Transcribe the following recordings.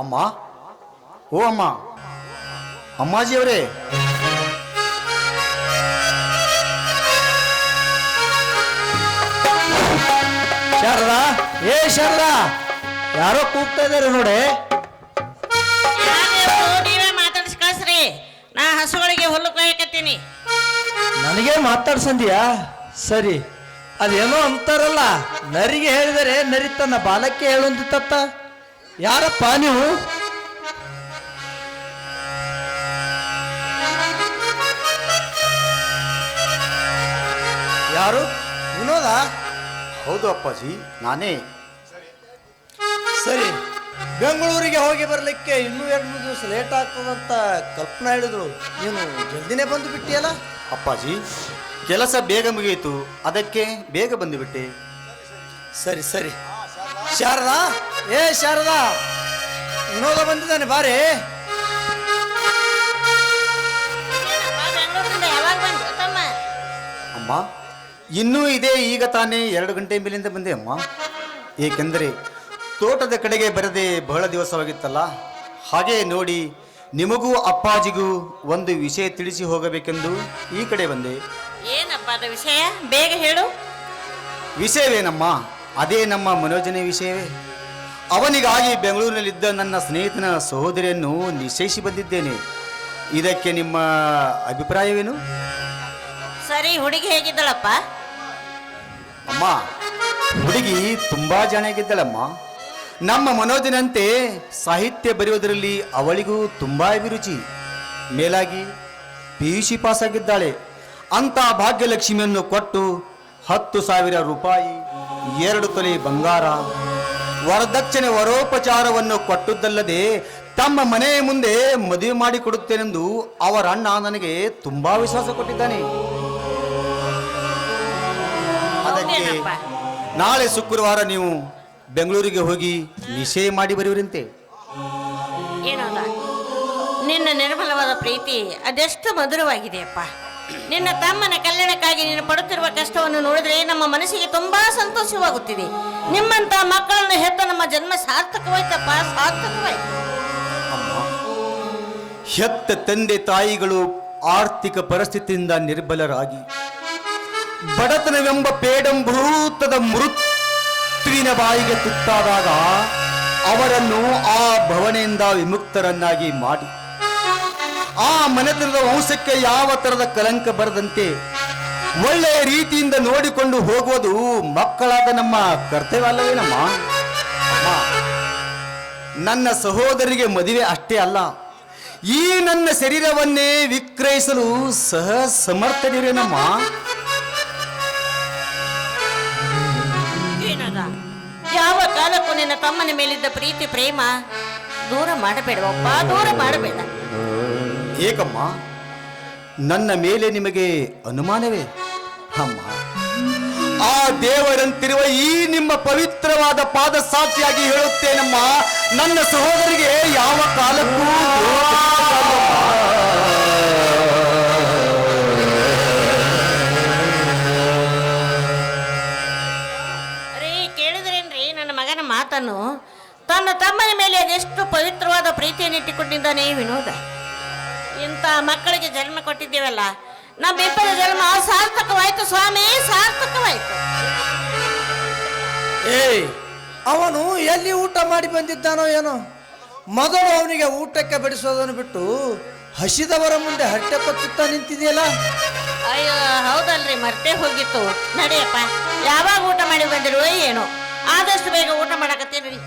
ಅಮ್ಮ, ಓ ಅಮ್ಮ, ಅಮ್ಮಾಜಿಯವರೇ. ಶಾರದಾ, ಏ ಶಾರದಾ, ಯಾರೋ ಕೂಗ್ತಾ ಇದ್ದಾರೆ ನೋಡಿ. ನೀವೇ ಮಾತಾಡಿಸ್ ಕಳ್ಸ್ರಿ, ನಾ ಹಸುಗಳಿಗೆ ಹುಲ್ಲು ಕೊಯ್ಯಕತ್ತೀನಿ. ನನಗೆ ಮಾತಾಡ್ಸಂದಿಯಾ? ಸರಿ, ಅದೇನೋ ಅಂತಾರಲ್ಲ, ನರಿಗೆ ಹೇಳಿದರೆ ನರಿ ತನ್ನ ಬಾಲಕ್ಕೆ ಹೇಳೊಂದಿತ್ತ. ಯಾರಪ್ಪ ನೀವು? ಯಾರು? ವಿನೋದ? ಹೌದು ಅಪ್ಪಾಜಿ, ನಾನೇ. ಸರಿ, ಬೆಂಗಳೂರಿಗೆ ಹೋಗಿ ಬರಲಿಕ್ಕೆ ಇನ್ನೂ 2-3 ದಿವಸ ಲೇಟ್ ಆಗ್ತದಂತ ಕಲ್ಪನಾ ಹೇಳಿದ್ರು. ನೀನು ಜಲ್ದಿನೇ ಬಂದು ಬಿಟ್ಟಿಯಲ್ಲ? ಅಪ್ಪಾಜಿ, ಕೆಲಸ ಬೇಗ ಮುಗಿಯಿತು, ಅದಕ್ಕೆ ಬೇಗ ಬಂದುಬಿಟ್ಟೆ. ಸರಿ ಸರಿ. ಶಾರದಾ, ಏ ಶಾರದಾ, ವಿನೋದ ಬಂದಿದ್ದಾನೆ, ಬಾರೆ. ಯಾವಾಗ ಬಂದು ತಮ್ಮ? ಅಮ್ಮ, ಇನ್ನೂ ಇದೆ, ಈಗ ತಾನೇ 2 ಗಂಟೆ ಮೇಲಿಂದ ಬಂದೆ ಅಮ್ಮ. ಏಕೆಂದರೆ ತೋಟದ ಕಡೆಗೆ ಬರದೆ ಬಹಳ ದಿವಸವಾಗಿತ್ತಲ್ಲ, ಹಾಗೆ ನೋಡಿ ನಿಮಗೂ ಅಪ್ಪಾಜಿಗೂ ಒಂದು ವಿಷಯ ತಿಳಿಸಿ ಹೋಗಬೇಕೆಂದು ಈ ಕಡೆ ಬಂದೆ. ಏನಪ್ಪ ಅದು ವಿಷಯ? ಬೇಗ ಹೇಳು. ವಿಷಯವೇನಮ್ಮ, ಅದೇ ನಮ್ಮ ಮನೋಜನೆ ವಿಷಯವೇ. ಅವನಿಗಾಗಿ ಬೆಂಗಳೂರಿನಲ್ಲಿದ್ದ ನನ್ನ ಸ್ನೇಹಿತನ ಸಹೋದರಿಯನ್ನು ನಿಶ್ಚಯಿಸಿ ಬಂದಿದ್ದೇನೆ. ಇದಕ್ಕೆ ನಿಮ್ಮ ಅಭಿಪ್ರಾಯವೇನು? ಸರಿ, ಹುಡುಗಿ ಹೇಗಿದ್ದಳಪ್ಪ? ಅಮ್ಮ, ಹುಡುಗಿ ತುಂಬಾ ಜಾಣಾಗಿದ್ದಳಮ್ಮ. ನಮ್ಮ ಮನೋಜನಂತೆ ಸಾಹಿತ್ಯ ಬರೆಯುವುದರಲ್ಲಿ ಅವಳಿಗೂ ತುಂಬಾ ಅಭಿರುಚಿ. ಮೇಲಾಗಿ PUC ಪಾಸ್ ಆಗಿದ್ದಾಳೆ. ಅಂತ ಭಾಗ್ಯಲಕ್ಷ್ಮಿಯನ್ನು ಕೊಟ್ಟು 10,000 ರೂಪಾಯಿ, 2 ತೊಲೆ ಬಂಗಾರ, ವರದಕ್ಷಿಣೆ ವರೋಪಚಾರವನ್ನು ಕೊಟ್ಟದ್ದಲ್ಲದೆ ತಮ್ಮ ಮನೆಯ ಮುಂದೆ ಮದುವೆ ಮಾಡಿಕೊಡುತ್ತೇನೆಂದು ಅವರ ಅಣ್ಣ ನನಗೆ ತುಂಬಾ ವಿಶ್ವಾಸ ಕೊಟ್ಟಿದ್ದಾನೆ. ಅದಕ್ಕೆ ನಾಳೆ ಶುಕ್ರವಾರ ನೀವು ಬೆಂಗಳೂರಿಗೆ ಹೋಗಿ ನಿಶ್ಚಯ ಮಾಡಿ ಬರುವಿರಂತೆ. ಏನೋದ, ನಿನ್ನ ನಿರ್ಮಲವಾದ ಪ್ರೀತಿ ಅದೆಷ್ಟು ಮಧುರವಾಗಿದೆಯಪ್ಪ. ನಿನ್ನ ತಮ್ಮನ ಕಲ್ಯಾಣಕ್ಕಾಗಿ ನೀನು ಪಡುತ್ತಿರುವ ಕಷ್ಟವನ್ನು ನೋಡಿದ್ರೆ ನಮ್ಮ ಮನಸ್ಸಿಗೆ ತುಂಬಾ ಸಂತೋಷವಾಗುತ್ತಿದೆ. ನಿಮ್ಮಂತ ಮಕ್ಕಳನ್ನು ಹೆತ್ತ ನಮ್ಮ ಜನ್ಮ ಸಾರ್ಥಕವಾಯ್ತಪ್ಪ, ಸಾರ್ಥಕವಾಯ್ತು. ಹೆತ್ತ ತಂದೆ ತಾಯಿಗಳು ಆರ್ಥಿಕ ಪರಿಸ್ಥಿತಿಯಿಂದ ನಿರ್ಬಲರಾಗಿ ಬಡತನವೆಂಬ ಪೇಡಂಭೂತದ ಮೃತ್ಯುವಿನ ಬಾಯಿಗೆ ತುತ್ತಾದಾಗ ಅವರನ್ನು ಆ ಭವನೆಯಿಂದ ವಿಮುಕ್ತರನ್ನಾಗಿ ಮಾಡಿ ಆ ಮನೆತನದ ವಂಶಕ್ಕೆ ಯಾವ ತರದ ಕಲಂಕ ಬರದಂತೆ ಒಳ್ಳೆಯ ರೀತಿಯಿಂದ ನೋಡಿಕೊಂಡು ಹೋಗುವುದು ಮಕ್ಕಳಾದ ನಮ್ಮ ಕರ್ತವ್ಯ ಅಲ್ಲವೇನಮ್ಮ? ನನ್ನ ಸಹೋದರಿಗೆ ಮದುವೆ ಅಷ್ಟೇ ಅಲ್ಲ, ಈ ನನ್ನ ಶರೀರವನ್ನೇ ವಿಕ್ರಯಿಸಲು ಸಹ ಸಮರ್ಥನಿರೇನಮ್ಮ. ಯಾವ ಕಾಲಕ್ಕೂ ನಿನ್ನ ತಮ್ಮನ ಮೇಲಿದ್ದ ಪ್ರೀತಿ ಪ್ರೇಮ ದೂರ ಮಾಡಬೇಡವಪ್ಪ, ದೂರ ಮಾಡಬೇಡ. ಏಕಮ್ಮ, ನನ್ನ ಮೇಲೆ ನಿಮಗೆ ಅನುಮಾನವೇ? ಅಮ್ಮ, ಆ ದೇವರಂತಿರುವ ಈ ನಿಮ್ಮ ಪವಿತ್ರವಾದ ಪಾದ ಸಾಕ್ಷಿಯಾಗಿ ಹೇಳುತ್ತೇನಮ್ಮ, ನನ್ನ ಸಹೋದರಿಗೆ ಯಾವ ಕಾಲಕ್ಕೂ ಕೇಳಿದ್ರೇನ್ರಿ ನನ್ನ ಮಗನ ಮಾತನ್ನು? ತನ್ನ ತಮ್ಮನ ಮೇಲೆ ಅದೆಷ್ಟು ಪವಿತ್ರವಾದ ಪ್ರೀತಿಯನ್ನು ಇಟ್ಟುಕೊಂಡಿದ್ದಾನೆ ವಿನೋದ. ಇಂಥ ಮಕ್ಕಳಿಗೆ ಜನ್ಮ ಕೊಟ್ಟಿದ್ದೇವಲ್ಲ, ನಮ್ಮಿಬ್ಬರ ಜನ್ಮ ಸಾರ್ಥಕವಾಯ್ತು ಸ್ವಾಮಿ, ಸಾರ್ಥಕವಾಯ್ತು. ಏಯ್, ಅವನು ಎಲ್ಲಿ ಊಟ ಮಾಡಿ ಬಂದಿದ್ದಾನೋ ಏನೋ. ಮೊದಲು ಅವನಿಗೆ ಊಟಕ್ಕೆ ಬಡಿಸೋದನ್ನು ಬಿಟ್ಟು ಹಸಿದವರ ಮುಂದೆ ಹರಟೆ ಕೊಚ್ಚುತ್ತಾ ನಿಂತಿದೆಯಲ್ಲ. ಅಯ್ಯೋ ಹೌದಲ್ರಿ, ಮರ್ತೇ ಹೋಗಿತ್ತು. ನಡಿಯಪ್ಪ, ಯಾವಾಗ ಊಟ ಮಾಡಿ ಬಂದಿರುವ ಏನೋ, ಆದಷ್ಟು ಬೇಗ ಊಟ ಮಾಡಕತ್ತೀರಿ.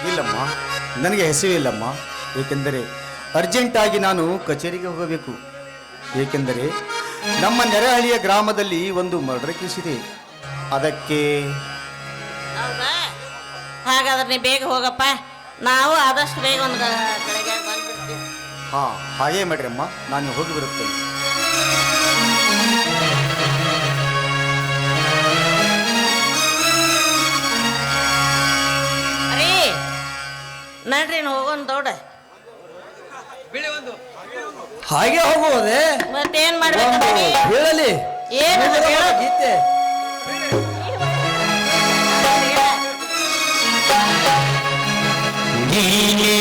ಇಲ್ಲಮ್ಮ, ನನಗೆ ಹಸಿವಿಲ್ಲಮ್ಮ. ಏಕೆಂದರೆ ಅರ್ಜೆಂಟಾಗಿ ನಾನು ಕಚೇರಿಗೆ ಹೋಗಬೇಕು. ಏಕೆಂದರೆ ನಮ್ಮ ನೆರೆಹಳ್ಳಿಯ ಗ್ರಾಮದಲ್ಲಿ ಒಂದು ಮರ್ಡರ್ ಕೇಸ್ ಇದೆ. ಅದಕ್ಕೆ ಹೌದಾ? ಹಾಗಾದ್ರೆ ನೀ ಬೇಗ ಹೋಗಪ್ಪ, ನಾವು ಆದಷ್ಟು ಬೇಗ ಒಂದು ಕಡೆಗೆ ಬಂದ್ಬಿಡ್ತೀವಿ. ಹಾಂ, ಹಾಗೇ ಮಾಡ್ರಿ ಅಮ್ಮ, ನಾನು ಹೋಗಿ ಬರುತ್ತೇನೆ. ಅರೇ ನಡ್ರಿ, ಹೋಗೋಣ ದೊಡ್ಡ. ಹಾಗೆ ಹೋಗುವುದೇ? ಮತ್ತೇನ್ ಮಾಡ್ಬೇಕು? ಹೇಳಲಿ ಏನು ಗೀತೆ? ನೀನೇ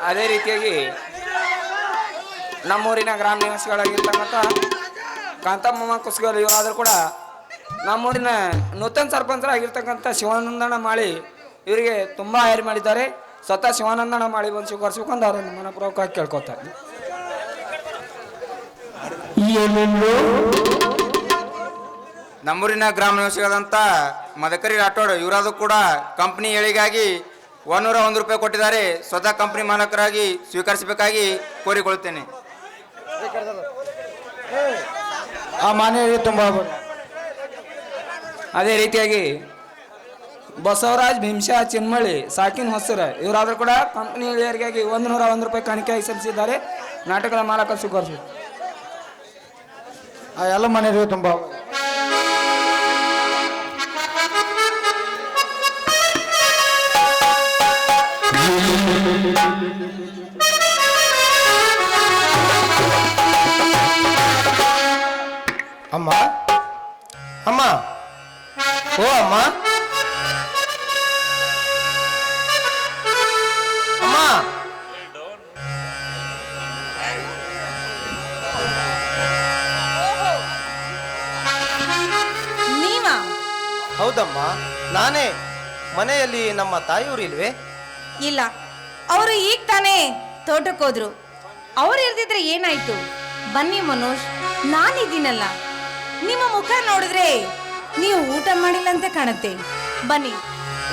ಅದೇ ರೀತಿಯಾಗಿ ನಮ್ಮೂರಿನ ಗ್ರಾಮ ನಿವಾಸಿಗಳಾಗಿರ್ತಕ್ಕಂಥ ಕಾಂತಮ್ಮ ಕುಸ್ಗಲ್ ಇವರಾದರೂ ಕೂಡ ನಮ್ಮೂರಿನ ನೂತನ ಸರ್ಪಂಚರಾಗಿರ್ತಕ್ಕಂಥ ಶಿವಾನಂದಣ್ಣ ಮಾಳಿ ಇವರಿಗೆ ತುಂಬ ಹೈರ್ ಮಾಡಿದ್ದಾರೆ. ಸ್ವತಃ ಶಿವಾನಂದಣ್ಣ ಮಾಳಿ ಬಂದು ಸ್ವೀಕರಿಸ್ಕೊಂಡು ಅವರನ್ನು ಮನಪೂರ್ವಕವಾಗಿ ಕೇಳ್ಕೊತಾರೆ. ನಮ್ಮೂರಿನ ಗ್ರಾಮ ನಿವಾಸಿಗಳಾದಂಥ ಮದಕರಿ ರಾಠೋಡ್ ಇವರಾದರೂ ಕೂಡ ಕಂಪ್ನಿ ಏಳಿಗಾಗಿ 101 ರೂಪಾಯಿ ಕೊಟ್ಟಿದ್ದಾರೆ. ಸ್ವತಃ ಕಂಪ್ನಿ ಮಾಲಕರಾಗಿ ಸ್ವೀಕರಿಸಬೇಕಾಗಿ ಕೋರಿಕೊಳ್ಳುತ್ತೇನೆ. ಅದೇ ರೀತಿಯಾಗಿ ಬಸವರಾಜ್ ಭೀಮಶಾ ಚಿನ್ಮಳಿ ಸಾಕಿನ್ ಹೊಸರ ಇವರಾದರೂ ಕೂಡ ಕಂಪ್ನಿ ಏಳಿಗೆಗಾಗಿ 101 ರೂಪಾಯಿ ಕಾಣಿಕೆಯಾಗಿ ಸಲ್ಲಿಸಿದ್ದಾರೆ. ನಾಟಕದ ಮಾಲಕ ಸ್ವೀಕರಿಸಿ. ಎಲ್ಲ ಮನೆಯವರು ತುಂಬ ಅಮ್ಮ ಅಮ್ಮ ಓ ಅಮ್ಮ ಅಮ್ಮ ನೀವಾ? ಹೌದಮ್ಮ, ನಾನೇ. ಮನೆಯಲ್ಲಿ ನಮ್ಮ ತಾಯಿಯವರು ಇಲ್ವೇ? ಇಲ್ಲ, ಅವರು ಈಗ ತಾನೇ ತೋಟಕ್ಕೆ ಹೋದ್ರು. ಅವ್ರು ಇರ್ದಿದ್ರೆ ಏನಾಯ್ತು? ಬನ್ನಿ ಮನೋಜ್, ನಾನಿದ್ದೀನಲ್ಲ. ನಿಮ್ಮ ಮುಖ ನೋಡಿದ್ರೆ ನೀವು ಊಟ ಮಾಡಿಲ್ಲ ಅಂತ ಕಾಣುತ್ತೆ. ಬನ್ನಿ,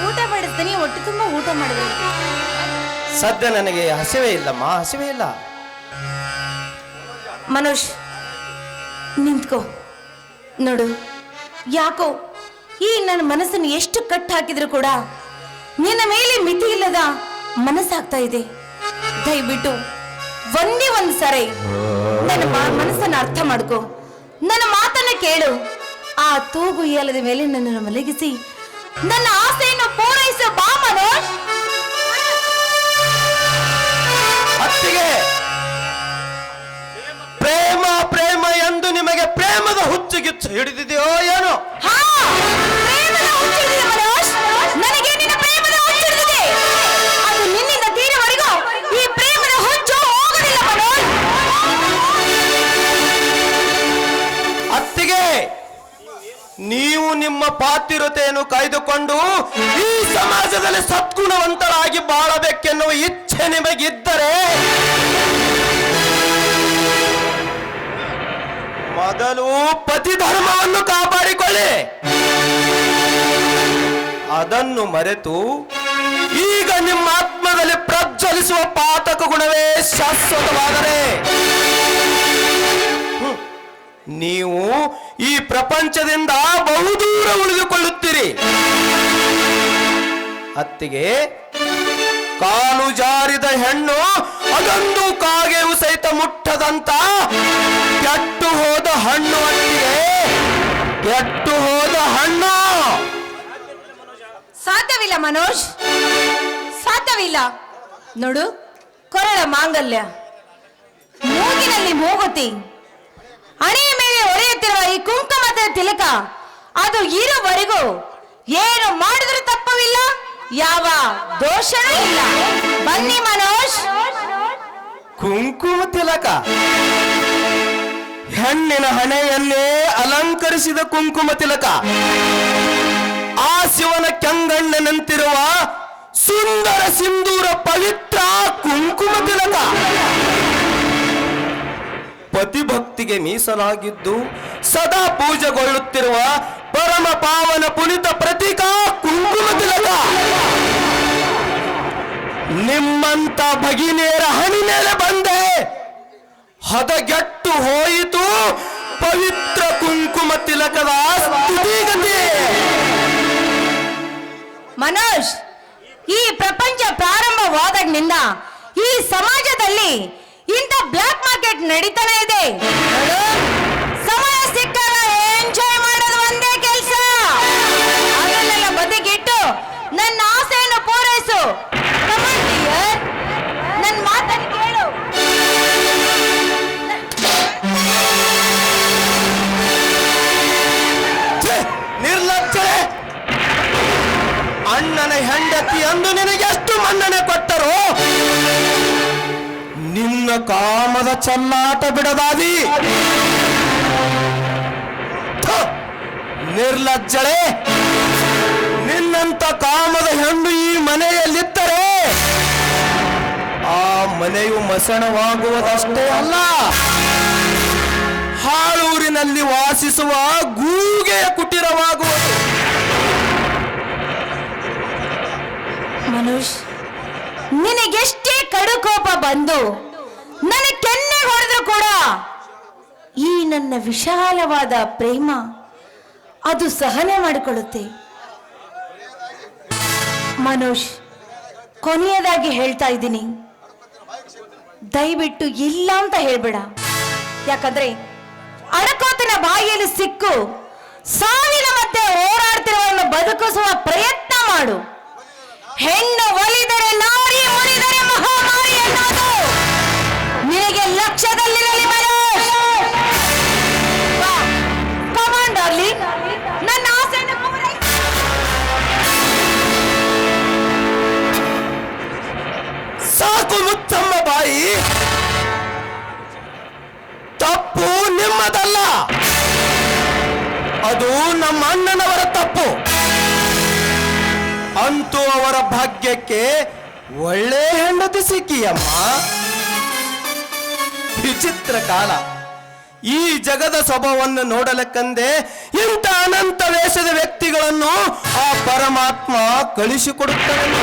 ಊಟ ಮಾಡಿಸ್ತೀನಿ, ಹೊಟ್ಟೆ ತುಂಬ ಊಟ ಮಾಡಿದ್ರೆ. ಸದ್ಯ ನನಗೆ ಹಸಿವೆ ಇಲ್ಲಮ್ಮ, ಹಸಿವೆ ಇಲ್ಲ. ಮನೋಜ್, ನಿಂತ್ಕೋ. ನೋಡು, ಯಾಕೋ ಈ ನನ್ನ ಮನಸ್ಸನ್ನು ಎಷ್ಟು ಕಟ್ಟು ಹಾಕಿದ್ರು ಕೂಡ ನಿನ್ನ ಮೇಲೆ ಮಿತಿ ಇಲ್ಲದ ಮನಸ್ಸಾಗ್ತಾ ಇದೆ. ದಯವಿಟ್ಟು ಒಂದೇ ಒಂದು ಸರಿ ನನ್ನ ಮನಸ್ಸನ್ನು ಅರ್ಥ ಮಾಡ್ಕೋ, ನನ್ನ ಮಾತನ್ನ ಕೇಳು. ಆ ತೂಗು ಏಲದ ಮೇಲೆ ನನ್ನನ್ನು ಮಲಗಿಸಿ ನನ್ನ ಆಸೆಯನ್ನು ಪೂರೈಸು ಬಾ ಮನೋಜ್. ಅತ್ತಿಗೆ, ಪ್ರೇಮ ಪ್ರೇಮ ಎಂದು ನಿಮಗೆ ಪ್ರೇಮದ ಹುಚ್ಚುಗಿಚ್ಚು ಹಿಡಿದಿದೆಯೋ ಏನೋ? ಹಾ, ಪ್ರೇಮದ ಹುಚ್ಚಿಡಿದೆ ಮನೋಜ್. ನನಗೆ ನಿನ್ನ ಪ್ರೇಮದ ಹುಚ್ಚಿಡಿದಿದೆ. ಅದು ನಿನ್ನಿಂದ ತೀರವರೆಗೂ ಈ ಪ್ರೇಮದ ಹುಚ್ಚು ಹೋಗಲಿಲ್ಲ ಮನೋಜ್. ಅತ್ತಿಗೆ, ನೀವು ನಿಮ್ಮ ಪಾತಿರತೆಯನ್ನು ಕಾಯ್ದುಕೊಂಡು ಈ ಸಮಾಜದಲ್ಲಿ ಸದ್ಗುಣವಂತರಾಗಿ ಬಾಳಬೇಕೆನ್ನುವ ಇಚ್ಛೆ ನಿಮಗಿದ್ದರೆ ಮೊದಲು ಪತಿ ಧರ್ಮವನ್ನು ಕಾಪಾಡಿಕೊಳ್ಳಿ. ಅದನ್ನು ಮರೆತು ಈಗ ನಿಮ್ಮ ಆತ್ಮದಲ್ಲಿ ಪ್ರಜ್ವಲಿಸುವ ಪಾತಕ ಗುಣವೇ ಶಾಶ್ವತವಾದರೆ ನೀವು ಈ ಪ್ರಪಂಚದಿಂದ ಬಹುದೂರ ಉಳಿದುಕೊಳ್ಳುತ್ತೀರಿ. ಅತ್ತಿಗೆ, ಕಾಲು ಜಾರಿದ ಹೆಣ್ಣು ಅದೊಂದು ಕಾಗೆಯು ಸಹಿತ ಮುಟ್ಟದಂತ ಕೆಟ್ಟು ಹೋದ ಹಣ್ಣು. ಅತ್ತಿಗೆ, ಕೆಟ್ಟು ಹೋದ ಹಣ್ಣು. ಸಾಧ್ಯವಿಲ್ಲ ಮನೋಜ್, ಸಾಧ್ಯವಿಲ್ಲ. ನೋಡು, ಕೊರಳ ಮಾಂಗಲ್ಯ, ಮೂಗಿನಲ್ಲಿ ಮೂಗುತಿ, ಹಣೆಯ ಮೇಲೆ ಹೊರೆಯುತ್ತಿರುವ ಈ ಕುಂಕುಮದ ತಿಲಕ, ಅದು ಇರುವರೆಗೂ ಏನು ಮಾಡಿದರೂ ತಪ್ಪವಿಲ್ಲ, ಯಾವ ದೋಷವೂ ಇಲ್ಲ. ಬನ್ನಿ ಮನೋಜ್. ಕುಂಕುಮ ತಿಲಕ, ಹೆಣ್ಣಿನ ಹಣೆಯನ್ನೇ ಅಲಂಕರಿಸಿದ ಕುಂಕುಮ ತಿಲಕ, ಆ ಶಿವನ ಕೆಂಗಣ್ಣನಂತಿರುವ ಸುಂದರ ಸಿಂಧೂರ ಪವಿತ್ರ ಕುಂಕುಮ ತಿಲಕ, ಪತಿಭಕ್ತಿಗೆ ಮೀಸಲಾಗಿದ್ದು ಸದಾ ಪೂಜೆಗೊಳ್ಳುತ್ತಿರುವ ಪರಮ ಪಾವನ ಪುನಿತ ಪ್ರತೀಕ ಕುಂಕುಮ ತಿಲಕ. ನಿಮ್ಮಂತ ಭಗಿನಿಯರ ಹಣಿ ಮೇಲೆ ಬಂದೆ ಹದಗೆಟ್ಟು ಹೋಯಿತು ಪವಿತ್ರ ಕುಂಕುಮ ತಿಲಕದ ಸ್ಥಿತಿಗತಿ. ಮನೋಜ್, ಈ ಪ್ರಪಂಚ ಪ್ರಾರಂಭವಾದಾಗಿನಿಂದ ಈ ಸಮಾಜದಲ್ಲಿ ಇಂಥ ಬ್ಲಾಕ್ ಮಾರ್ಕೆಟ್ ನಡೀತಾನೆ ಇದೆ. ನೋಡು, ಸಮಯ ಸಿಕ್ಕಾಗ ಎಂಜಾಯ್ ಮಾಡೋದು ಒಂದೇ ಕೆಲಸ. ಅದನ್ನೆಲ್ಲ ಬದಿಗಿಟ್ಟು ನನ್ನ ಆಸೆಯನ್ನು ಪೂರೈಸು. Come on, dear. ನನ್ನ ಮಾತನ್ನು ಕೇಳು. ನಿರ್ಲಕ್ಷ್ಯ, ಅಣ್ಣನ ಹೆಂಡತಿ ಅಂದು ನಿನಗೆ ಎಷ್ಟು ಮನ್ನಣೆ ಕೊಟ್ಟರು, ನಿನ್ನ ಕಾಮದ ಚಲ್ಲಾಟ ಬಿಡದಾದಿ. ನಿರ್ಲಜ್ಜಳೆ, ನಿನ್ನಂತ ಕಾಮದ ಹೆಣ್ಣು ಈ ಮನೆಯಲ್ಲಿದ್ದರೆ ಆ ಮನೆಯು ಮಸಣವಾಗುವುದಷ್ಟೇ ಅಲ್ಲ, ಹಾಳೂರಿನಲ್ಲಿ ವಾಸಿಸುವ ಗೂಗೆಯ ಕುಟೀರವಾಗುವುದು. ಮನೋಜ್, ನಿನಗೆಷ್ಟೇ ಕಡುಕೋಪ ಬಂದು ನನ್ನ ಕೆನ್ನೆ ಹೊಡೆದ್ರು ಕೂಡ ಈ ನನ್ನ ವಿಶಾಲವಾದ ಪ್ರೇಮ ಅದು ಸಹನೆ ಮಾಡಿಕೊಳ್ಳುತ್ತೆ. ಮನೋಜ್, ಕೊನೆಯದಾಗಿ ಹೇಳ್ತಾ ಇದ್ದೀನಿ, ದಯವಿಟ್ಟು ಇಲ್ಲ ಅಂತ ಹೇಳ್ಬೇಡ. ಯಾಕಂದ್ರೆ ಅಡಕೋತಿನ ಬಾಯಿಯಲ್ಲಿ ಸಿಕ್ಕು ಸಾವಿನ ಮತ್ತೆ ಹೋರಾಡ್ತಿರುವವರನ್ನು ಬದುಕಿಸುವ ಪ್ರಯತ್ನ ಮಾಡು. ಹೆಣ್ಣು ಒಲಿದರೆ ನಾರಿ, ಮುರಿದರೆ ಮಹಾಮಾರಿ ಅನ್ನೋದು ನಿನಗೆ ಲಕ್ಷ್ಯದಲ್ಲಿರಲಿ ಮನೋಜ್. ಬಾ, ತಪ್ಪು ನಿಮ್ಮದಲ್ಲ, ಅದು ನಮ್ಮ ಅಣ್ಣನವರ ತಪ್ಪು. ಅಂತೂ ಅವರ ಭಾಗ್ಯಕ್ಕೆ ಒಳ್ಳೆ ಹೆಂಡತಿ ಸಿಕ್ಕಿಯಮ್ಮ. ವಿಚಿತ್ರ ಕಾಲ. ಈ ಜಗದ ಸ್ವಭಾವವನ್ನು ನೋಡಲಕ್ಕಂದೆ ಇಂಥ ಅನಂತ ವೇಷದ ವ್ಯಕ್ತಿಗಳನ್ನು ಆ ಪರಮಾತ್ಮ ಕಳಿಸಿಕೊಡುತ್ತಾನೆ.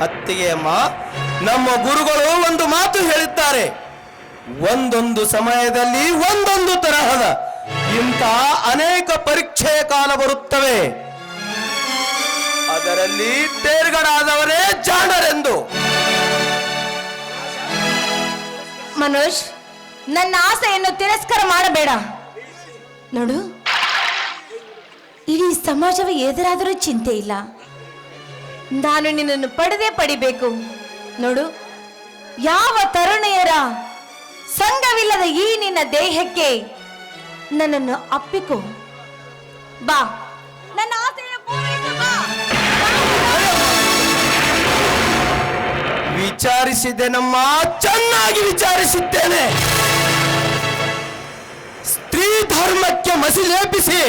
ಅತ್ತಿಗೆ ಅಮ್ಮ, ನಮ್ಮ ಗುರುಗಳು ಒಂದು ಮಾತು ಹೇಳಿದ್ದಾರೆ, ಒಂದೊಂದು ಸಮಯದಲ್ಲಿ ಒಂದೊಂದು ತರಹದ ಇಂಥ ಅನೇಕ ಪರೀಕ್ಷೆಯ ಕಾಲ ಬರುತ್ತವೆ, ಅದರಲ್ಲಿ ತೇರ್ಗಡಾದವರೇ ಜಾಣರೆಂದು. ಮನೋಜ್, ನನ್ನ ಆಸೆಯನ್ನು ತಿರಸ್ಕಾರ ಮಾಡಬೇಡ. ನೋಡು, ಇಡೀ ಸಮಾಜವೇ ಎದುರಾದರೂ ಚಿಂತೆ ಇಲ್ಲ, ನಾನು ನಿನ್ನನ್ನು ಪಡಿಬೇಕು. ನೋಡು, ಯಾವ ತರುಣಿಯರ ಸಂಘವಿಲ್ಲದ ಈ ನಿನ್ನ ದೇಹಕ್ಕೆ ನನ್ನನ್ನು ಅಪ್ಪಿಕೋ. ಬಾ, ನನ್ನ ಆಸೆಯನ್ನು ಪೂರೈಸು ಬಾ. ವಿಚಾರಿಸಿದ್ದೇನಮ್ಮ, ಚೆನ್ನಾಗಿ ವಿಚಾರಿಸಿದ್ದೇನೆ. ಸ್ತ್ರೀ ಧರ್ಮಕ್ಕೆ ಮಸಿಲೇಪಿಸಿ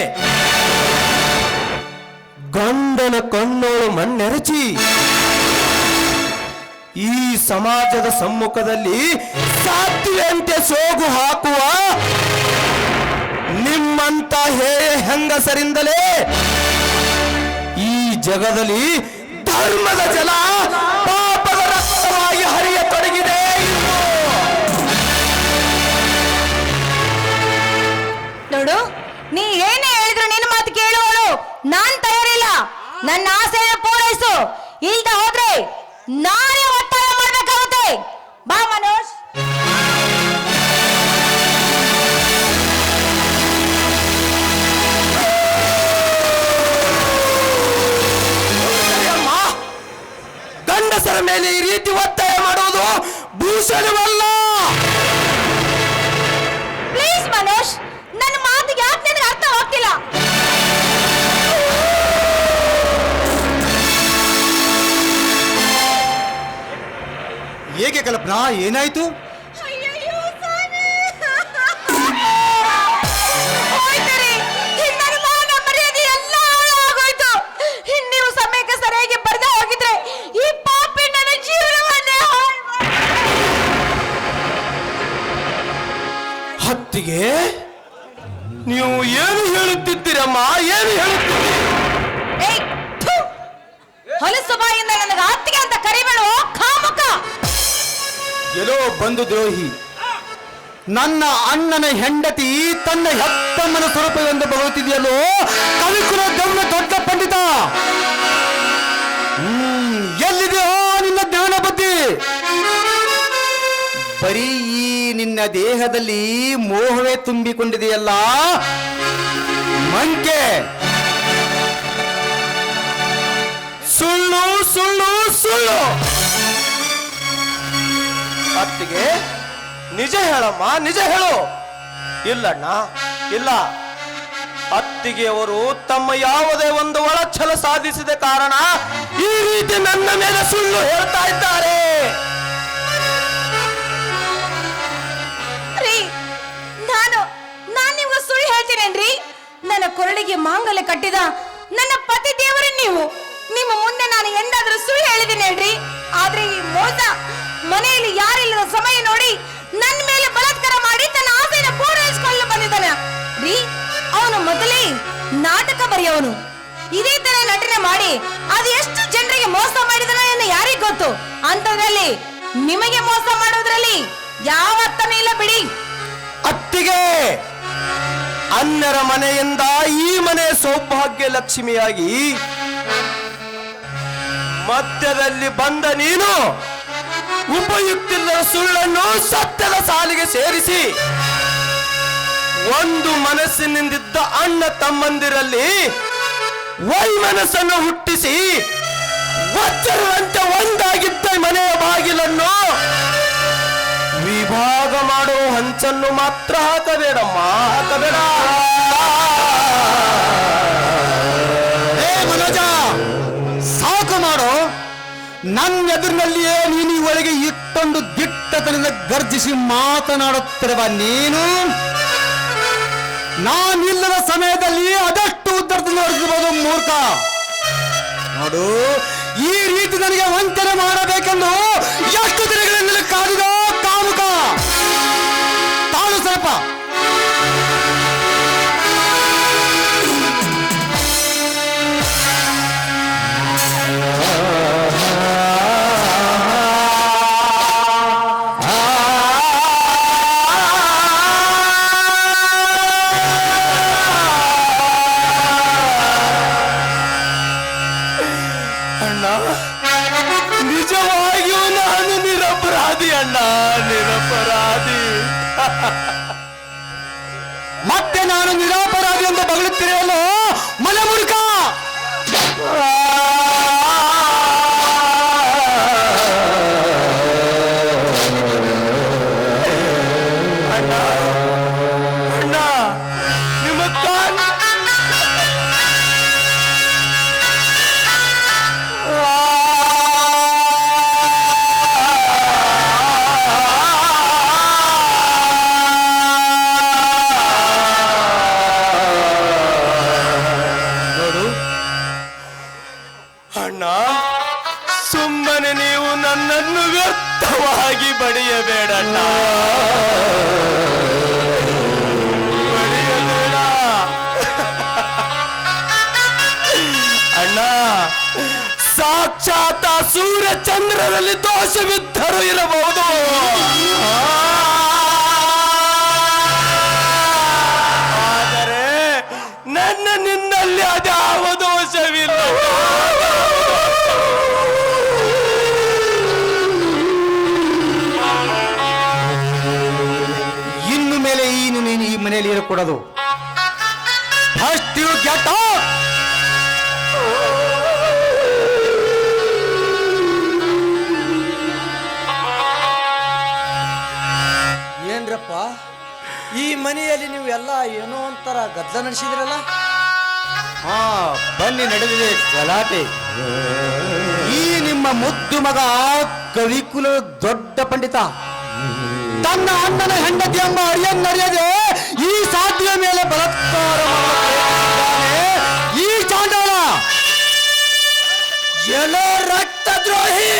ಗಂಡನ ಕಣ್ಣೋಳು ಮಣ್ಣೆರಚಿ ಈ ಸಮಾಜದ ಸಮ್ಮುಖದಲ್ಲಿ ಸಾಧ್ವಿಯಂತೆ ಸೋಗು ಹಾಕುವ ನಿಮ್ಮಂತ ಹೆಂಗಸರಿಂದಲೇ ಈ ಜಗದಲ್ಲಿ ಧರ್ಮದ ಜಲ ಪಾಪದ ರಕ್ತವಾಗಿ ಹರಿಯತೊಡಗಿದೆ. ನೋಡು, ನೀ ಏನೇ ಹೇಳಿದ್ರು ನಿನ್ನ ಮಾತು ಕೇಳುವಳು ನಾನ್ ತಯಾರಿಲ್ಲ. ನನ್ನ ಆಸೆಯನ್ನು ಪೂರೈಸು, ಇಲ್ದ ಹೋದ್ರೆ ನಾನೇ ಒತ್ತಾಯ ಮಾಡ್ಬೇಕಾಗುತ್ತೆ. ಬಾ ಮನೋಜ್. ಗಂಡಸರ ಮೇಲೆ ಈ ರೀತಿ ಒತ್ತಾಯ ಮಾಡುವುದು ಭೂಷಣವಲ್ಲ. ಪ್ಲೀಸ್ ಮನೋಜ್, ನನ್ನ ಮಾತಿಗೆ ಯಾಕೆ ನಿನಗೆ ಅರ್ಥವಾಗ್ತಿಲ್ಲ? ಹೇಗೆ ಕಲ್ಪನಾ, ಏನಾಯ್ತು? ನೀವು ಸಮಯಕ್ಕೆ ಸರಿಯಾಗಿ ಬರ್ದೇ ಹೋಗಿದ್ರೆ ಈ ಪಾಪಿ ನನ್ನ ಜೀವನವನ್ನೇ ಹತ್ತಿಗೆ ನೀವು ಏನು ಹೇಳುತ್ತಿದ್ದೀರಮ್ಮ, ಏನು ಹೇಳುತ್ತೀರಿ? ಹೊಲಸು ಬಾಯಿಂದ ನನಗೆ ಅತ್ತಿಗೆ ಅಂತ ಕರಿಬೇಡ ಕಾಮುಕ. ಎಲ್ಲೋ ಬಂದು ದ್ರೋಹಿ, ನನ್ನ ಅಣ್ಣನ ಹೆಂಡತಿ ತನ್ನ ಹೆತ್ತಮ್ಮನ ಸ್ವರೂಪವೆಂದು ಬರುತ್ತಿದೆಯಲ್ಲೋ ಕವಿಕುಲ ಗಮನ ದೊಡ್ಡ ಪಂಡಿತ. ಎಲ್ಲಿದೆಯೋ ನಿನ್ನ ಜ್ಞಾನ ಬುದ್ಧಿ? ಬರೀ ಈ ನಿನ್ನ ದೇಹದಲ್ಲಿ ಮೋಹವೇ ತುಂಬಿಕೊಂಡಿದೆಯಲ್ಲ ಮಂಕೆ. ಸುಳ್ಳು ಸುಳ್ಳು ಸುಳ್ಳು. ಅತ್ತಿಗೆ, ನಿಜ ಹೇಳಮ್ಮ, ನಿಜ ಹೇಳು. ಇಲ್ಲಣ್ಣ, ಇಲ್ಲ. ಅತ್ತಿಗೆಯವರು ತಮ್ಮ ಯಾವುದೇ ಒಂದು ಒಳಛಲ ಸಾಧಿಸಿದ ಕಾರಣ ಈ ರೀತಿ ನನ್ನ ಮೇಲೆ ಸುಳ್ಳು ಹೇಳ್ತಾ ಇದ್ದಾರೆ. ನಾನು ನಿಮ್ಗೆ ಸುಳ್ಳು ಹೇಳ್ತೀನೇನ್ರಿ? ನನ್ನ ಕೊರಳಿಗೆ ಮಾಂಗಲ್ಯ ಕಟ್ಟಿದ ನನ್ನ ಪತಿ ದೇವರು ನೀವು. ನಿಮ್ಮ ಮುಂದೆ ನಾನು ಎಂದಾದ್ರೂ ಸುಳ್ಳು ಹೇಳಿದ್ದೀನೇನ್ರಿ? ಆದ್ರೆ ಈ ಮೋಸ ಮನೆಯಲ್ಲಿ ಯಾರಿಲ್ಲದ ಸಮಯ ನೋಡಿ ನನ್ನ ಮೇಲೆ ಬಲಾತ್ಕಾರ ಮಾಡಿ ತನ್ನ ಆಸೆಯನ್ನು ಪೂರೈಸಿಕೊಳ್ಳಲು ಬಂದಿದ್ದಾನೆ ರೀ. ಅವನು ಮೊದಲೇ ನಾಟಕ ಬರೆಯವನು. ಇದೇ ತರ ನಟನೆ ಮಾಡಿ ಅದು ಎಷ್ಟು ಜನರಿಗೆ ಮೋಸ ಮಾಡಿದನೋ ಎಂದು ಯಾರಿಗ್ ಗೊತ್ತು. ಅಂತದ್ರಲ್ಲಿ ನಿಮಗೆ ಮೋಸ ಮಾಡೋದ್ರಲ್ಲಿ ಯಾವ ಅರ್ಥನೂ ಇಲ್ಲ ಬಿಡಿ. ಅತ್ತಿಗೆ, ಅನ್ಯರ ಮನೆಯಿಂದ ಈ ಮನೆ ಸೌಭಾಗ್ಯ ಲಕ್ಷ್ಮಿಯಾಗಿ ಮಧ್ಯದಲ್ಲಿ ಬಂದ ನೀನು ಉಪಯುಕ್ತಿಲ್ಲದ ಸುಳ್ಳನ್ನು ಸತ್ಯದ ಸಾಲಿಗೆ ಸೇರಿಸಿ ಒಂದು ಮನಸ್ಸಿನಿಂದಿದ್ದ ಅಣ್ಣ ತಮ್ಮಂದಿರಲ್ಲಿ ವೈಮನಸ್ಸನ್ನು ಹುಟ್ಟಿಸಿ ವಜ್ರವಂತೆ ಒಂದಾಗಿದ್ದ ಮನೆಯ ಬಾಗಿಲನ್ನು ವಿಭಾಗ ಮಾಡೋ ಹಂಚನ್ನು ಮಾತ್ರ ಹಾಕಬೇಡಮ್ಮ, ಹಾಕಬೇಡ. ಏ ಮನೋಜ, ಸಾಕು ಮಾಡೋ. ನನ್ನ ಎದುರಿನಲ್ಲಿಯೇ ನೀನು ಒಳಗೆ ಇಟ್ಟೊಂದು ದಿಟ್ಟ ದಿಟ್ಟತನದಿಂದ ಗರ್ಜಿಸಿ ಮಾತನಾಡುತ್ತಿರುವ ನೀನು ನಾನಿಲ್ಲದ ಸಮಯದಲ್ಲಿ ಅದಷ್ಟು ಉತ್ತರದಿಂದ ಹೊರಡಿಸಬಹುದು ಮೂರ್ಖ. ನೋಡು, ಈ ರೀತಿ ನನಗೆ ವಂಚನೆ ಮಾಡಬೇಕೆಂದು ಎಷ್ಟು ದಿನಗಳಿಂದಲೂ ಕಾದಿದ ಕಾಮುಕ. ತಾಳು ಸ್ವಲ್ಪ. ನಿಜವಾಗಿಯೂ ನಾನು ನಿರಪರಾಧಿ ಅಣ್ಣ, ನಿರಪರಾಧಿ. ಮತ್ತೆ ನಾನು ನಿರಾಪರಾಧಿ ಎಂದು ಬಗಳುತ್ತಿರಲು ಮನಮುರುಕ. ಅಣ್ಣ ಅಣ್ಣ ನಿಮ್ಮ ಅಣ್ಣ, ಸುಮ್ಮನೆ ನೀವು ನನ್ನನ್ನು ವ್ಯರ್ಥವಾಗಿ ಬಡಿಯಬೇಡಣ್ಣ, ಬಡಿಯಬೇಡ ಅಣ್ಣ. ಸಾಕ್ಷಾತ್ ಸೂರ್ಯ ಚಂದ್ರರಲ್ಲಿ ದೋಷವಿದ್ದರೂ ಇರಬಹುದು, ಆದರೆ ನನ್ನ ನಿನ್ನಲ್ಲಿ ಅದ್ಯಾವ ದೋಷವಿಲ್ಲ. ಇನ್ನು ಮೇಲೆ ನೀನು ಈ ಮನೆಯಲ್ಲಿ ಇರಕೂಡದು. First you get out. ಏನ್ರಪ್ಪ, ಈ ಮನೆಯಲ್ಲಿ ನೀವು ಎಲ್ಲ ಏನೋ ಒಂಥರ ಗದ್ದಲ ನಡೆಸಿದ್ರಲ್ಲ? ಹಾ, ಬನ್ನಿ, ನಡೆದಿದೆ ಗಲಾಟೆ. ಈ ನಿಮ್ಮ ಮುದ್ದು ಮಗ ಕವಿಕುಲ ದೊಡ್ಡ ಪಂಡಿತ ತನ್ನ ಅಣ್ಣನ ಹೆಂಡತಿ ಎಂಬ ಅರಿಯನ್ನರಿಯದೆ ಈ ಸಾಧ್ಯ ಮೇಲೆ ಬಲಾತ್ಕಾರ ಮಾಡುತ್ತಿದ್ದಾನೆ ಈ ಚಾಂಡಾಲ. ಎಲ್ಲೋ ರಕ್ತದ್ರೋಹಿ!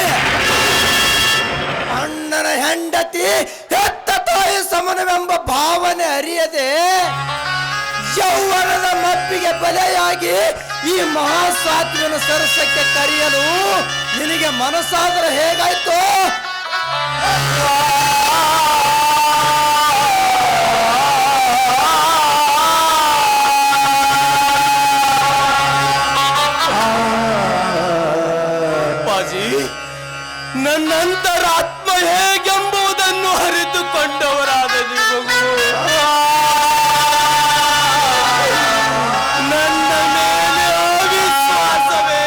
ಅಣ್ಣನ ಹೆಂಡತಿ ಹೆತ್ತ ತಾಯಿ ಸಮನವೆಂಬ ಭಾವನೆ ಅರಿಯದೆ ಯೌವನದ ಮಪ್ಪಿಗೆ ಬಲೆಯಾಗಿ ಈ ಮಹಾಸಾತ್ವಿನ ಸರಸಕ್ಕೆ ಕರೆಯಲು ನಿನಗೆ ಮನಸ್ಸಾದರೆ ಹೇಗಾಯ್ತು? ಅಪ್ಪಾಜಿ, ನನ್ನಂತರಾತ್ಮ ಹೇಗೆಂಬುದನ್ನು ಅರಿತುಕೊಂಡವರಾದ ನೀವು ನನ್ನ ಮೇಲೆ ಅವಿಶ್ವಾಸವೇ?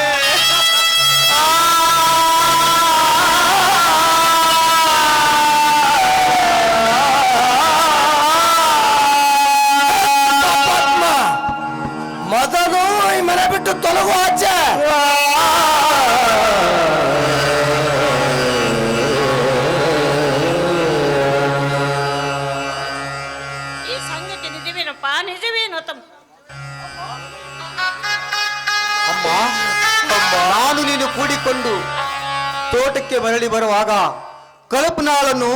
ಪದ್ಮ, ಮೊದಲು ಈ ಮನೆ ಬಿಟ್ಟು ತೊಲಗು ಆಚೆ. ಈ ಸಂಗತಿ ನಿಜವೇನಪ್ಪ? ನಿಜವೇನು ತಮ್ಮ? ಅಮ್ಮ, ನಾನು ನೀನು ಕೂಡಿಕೊಂಡು ತೋಟಕ್ಕೆ ಮರಳಿ ಬರುವಾಗ ಕಲ್ಪನಾಳನ್ನು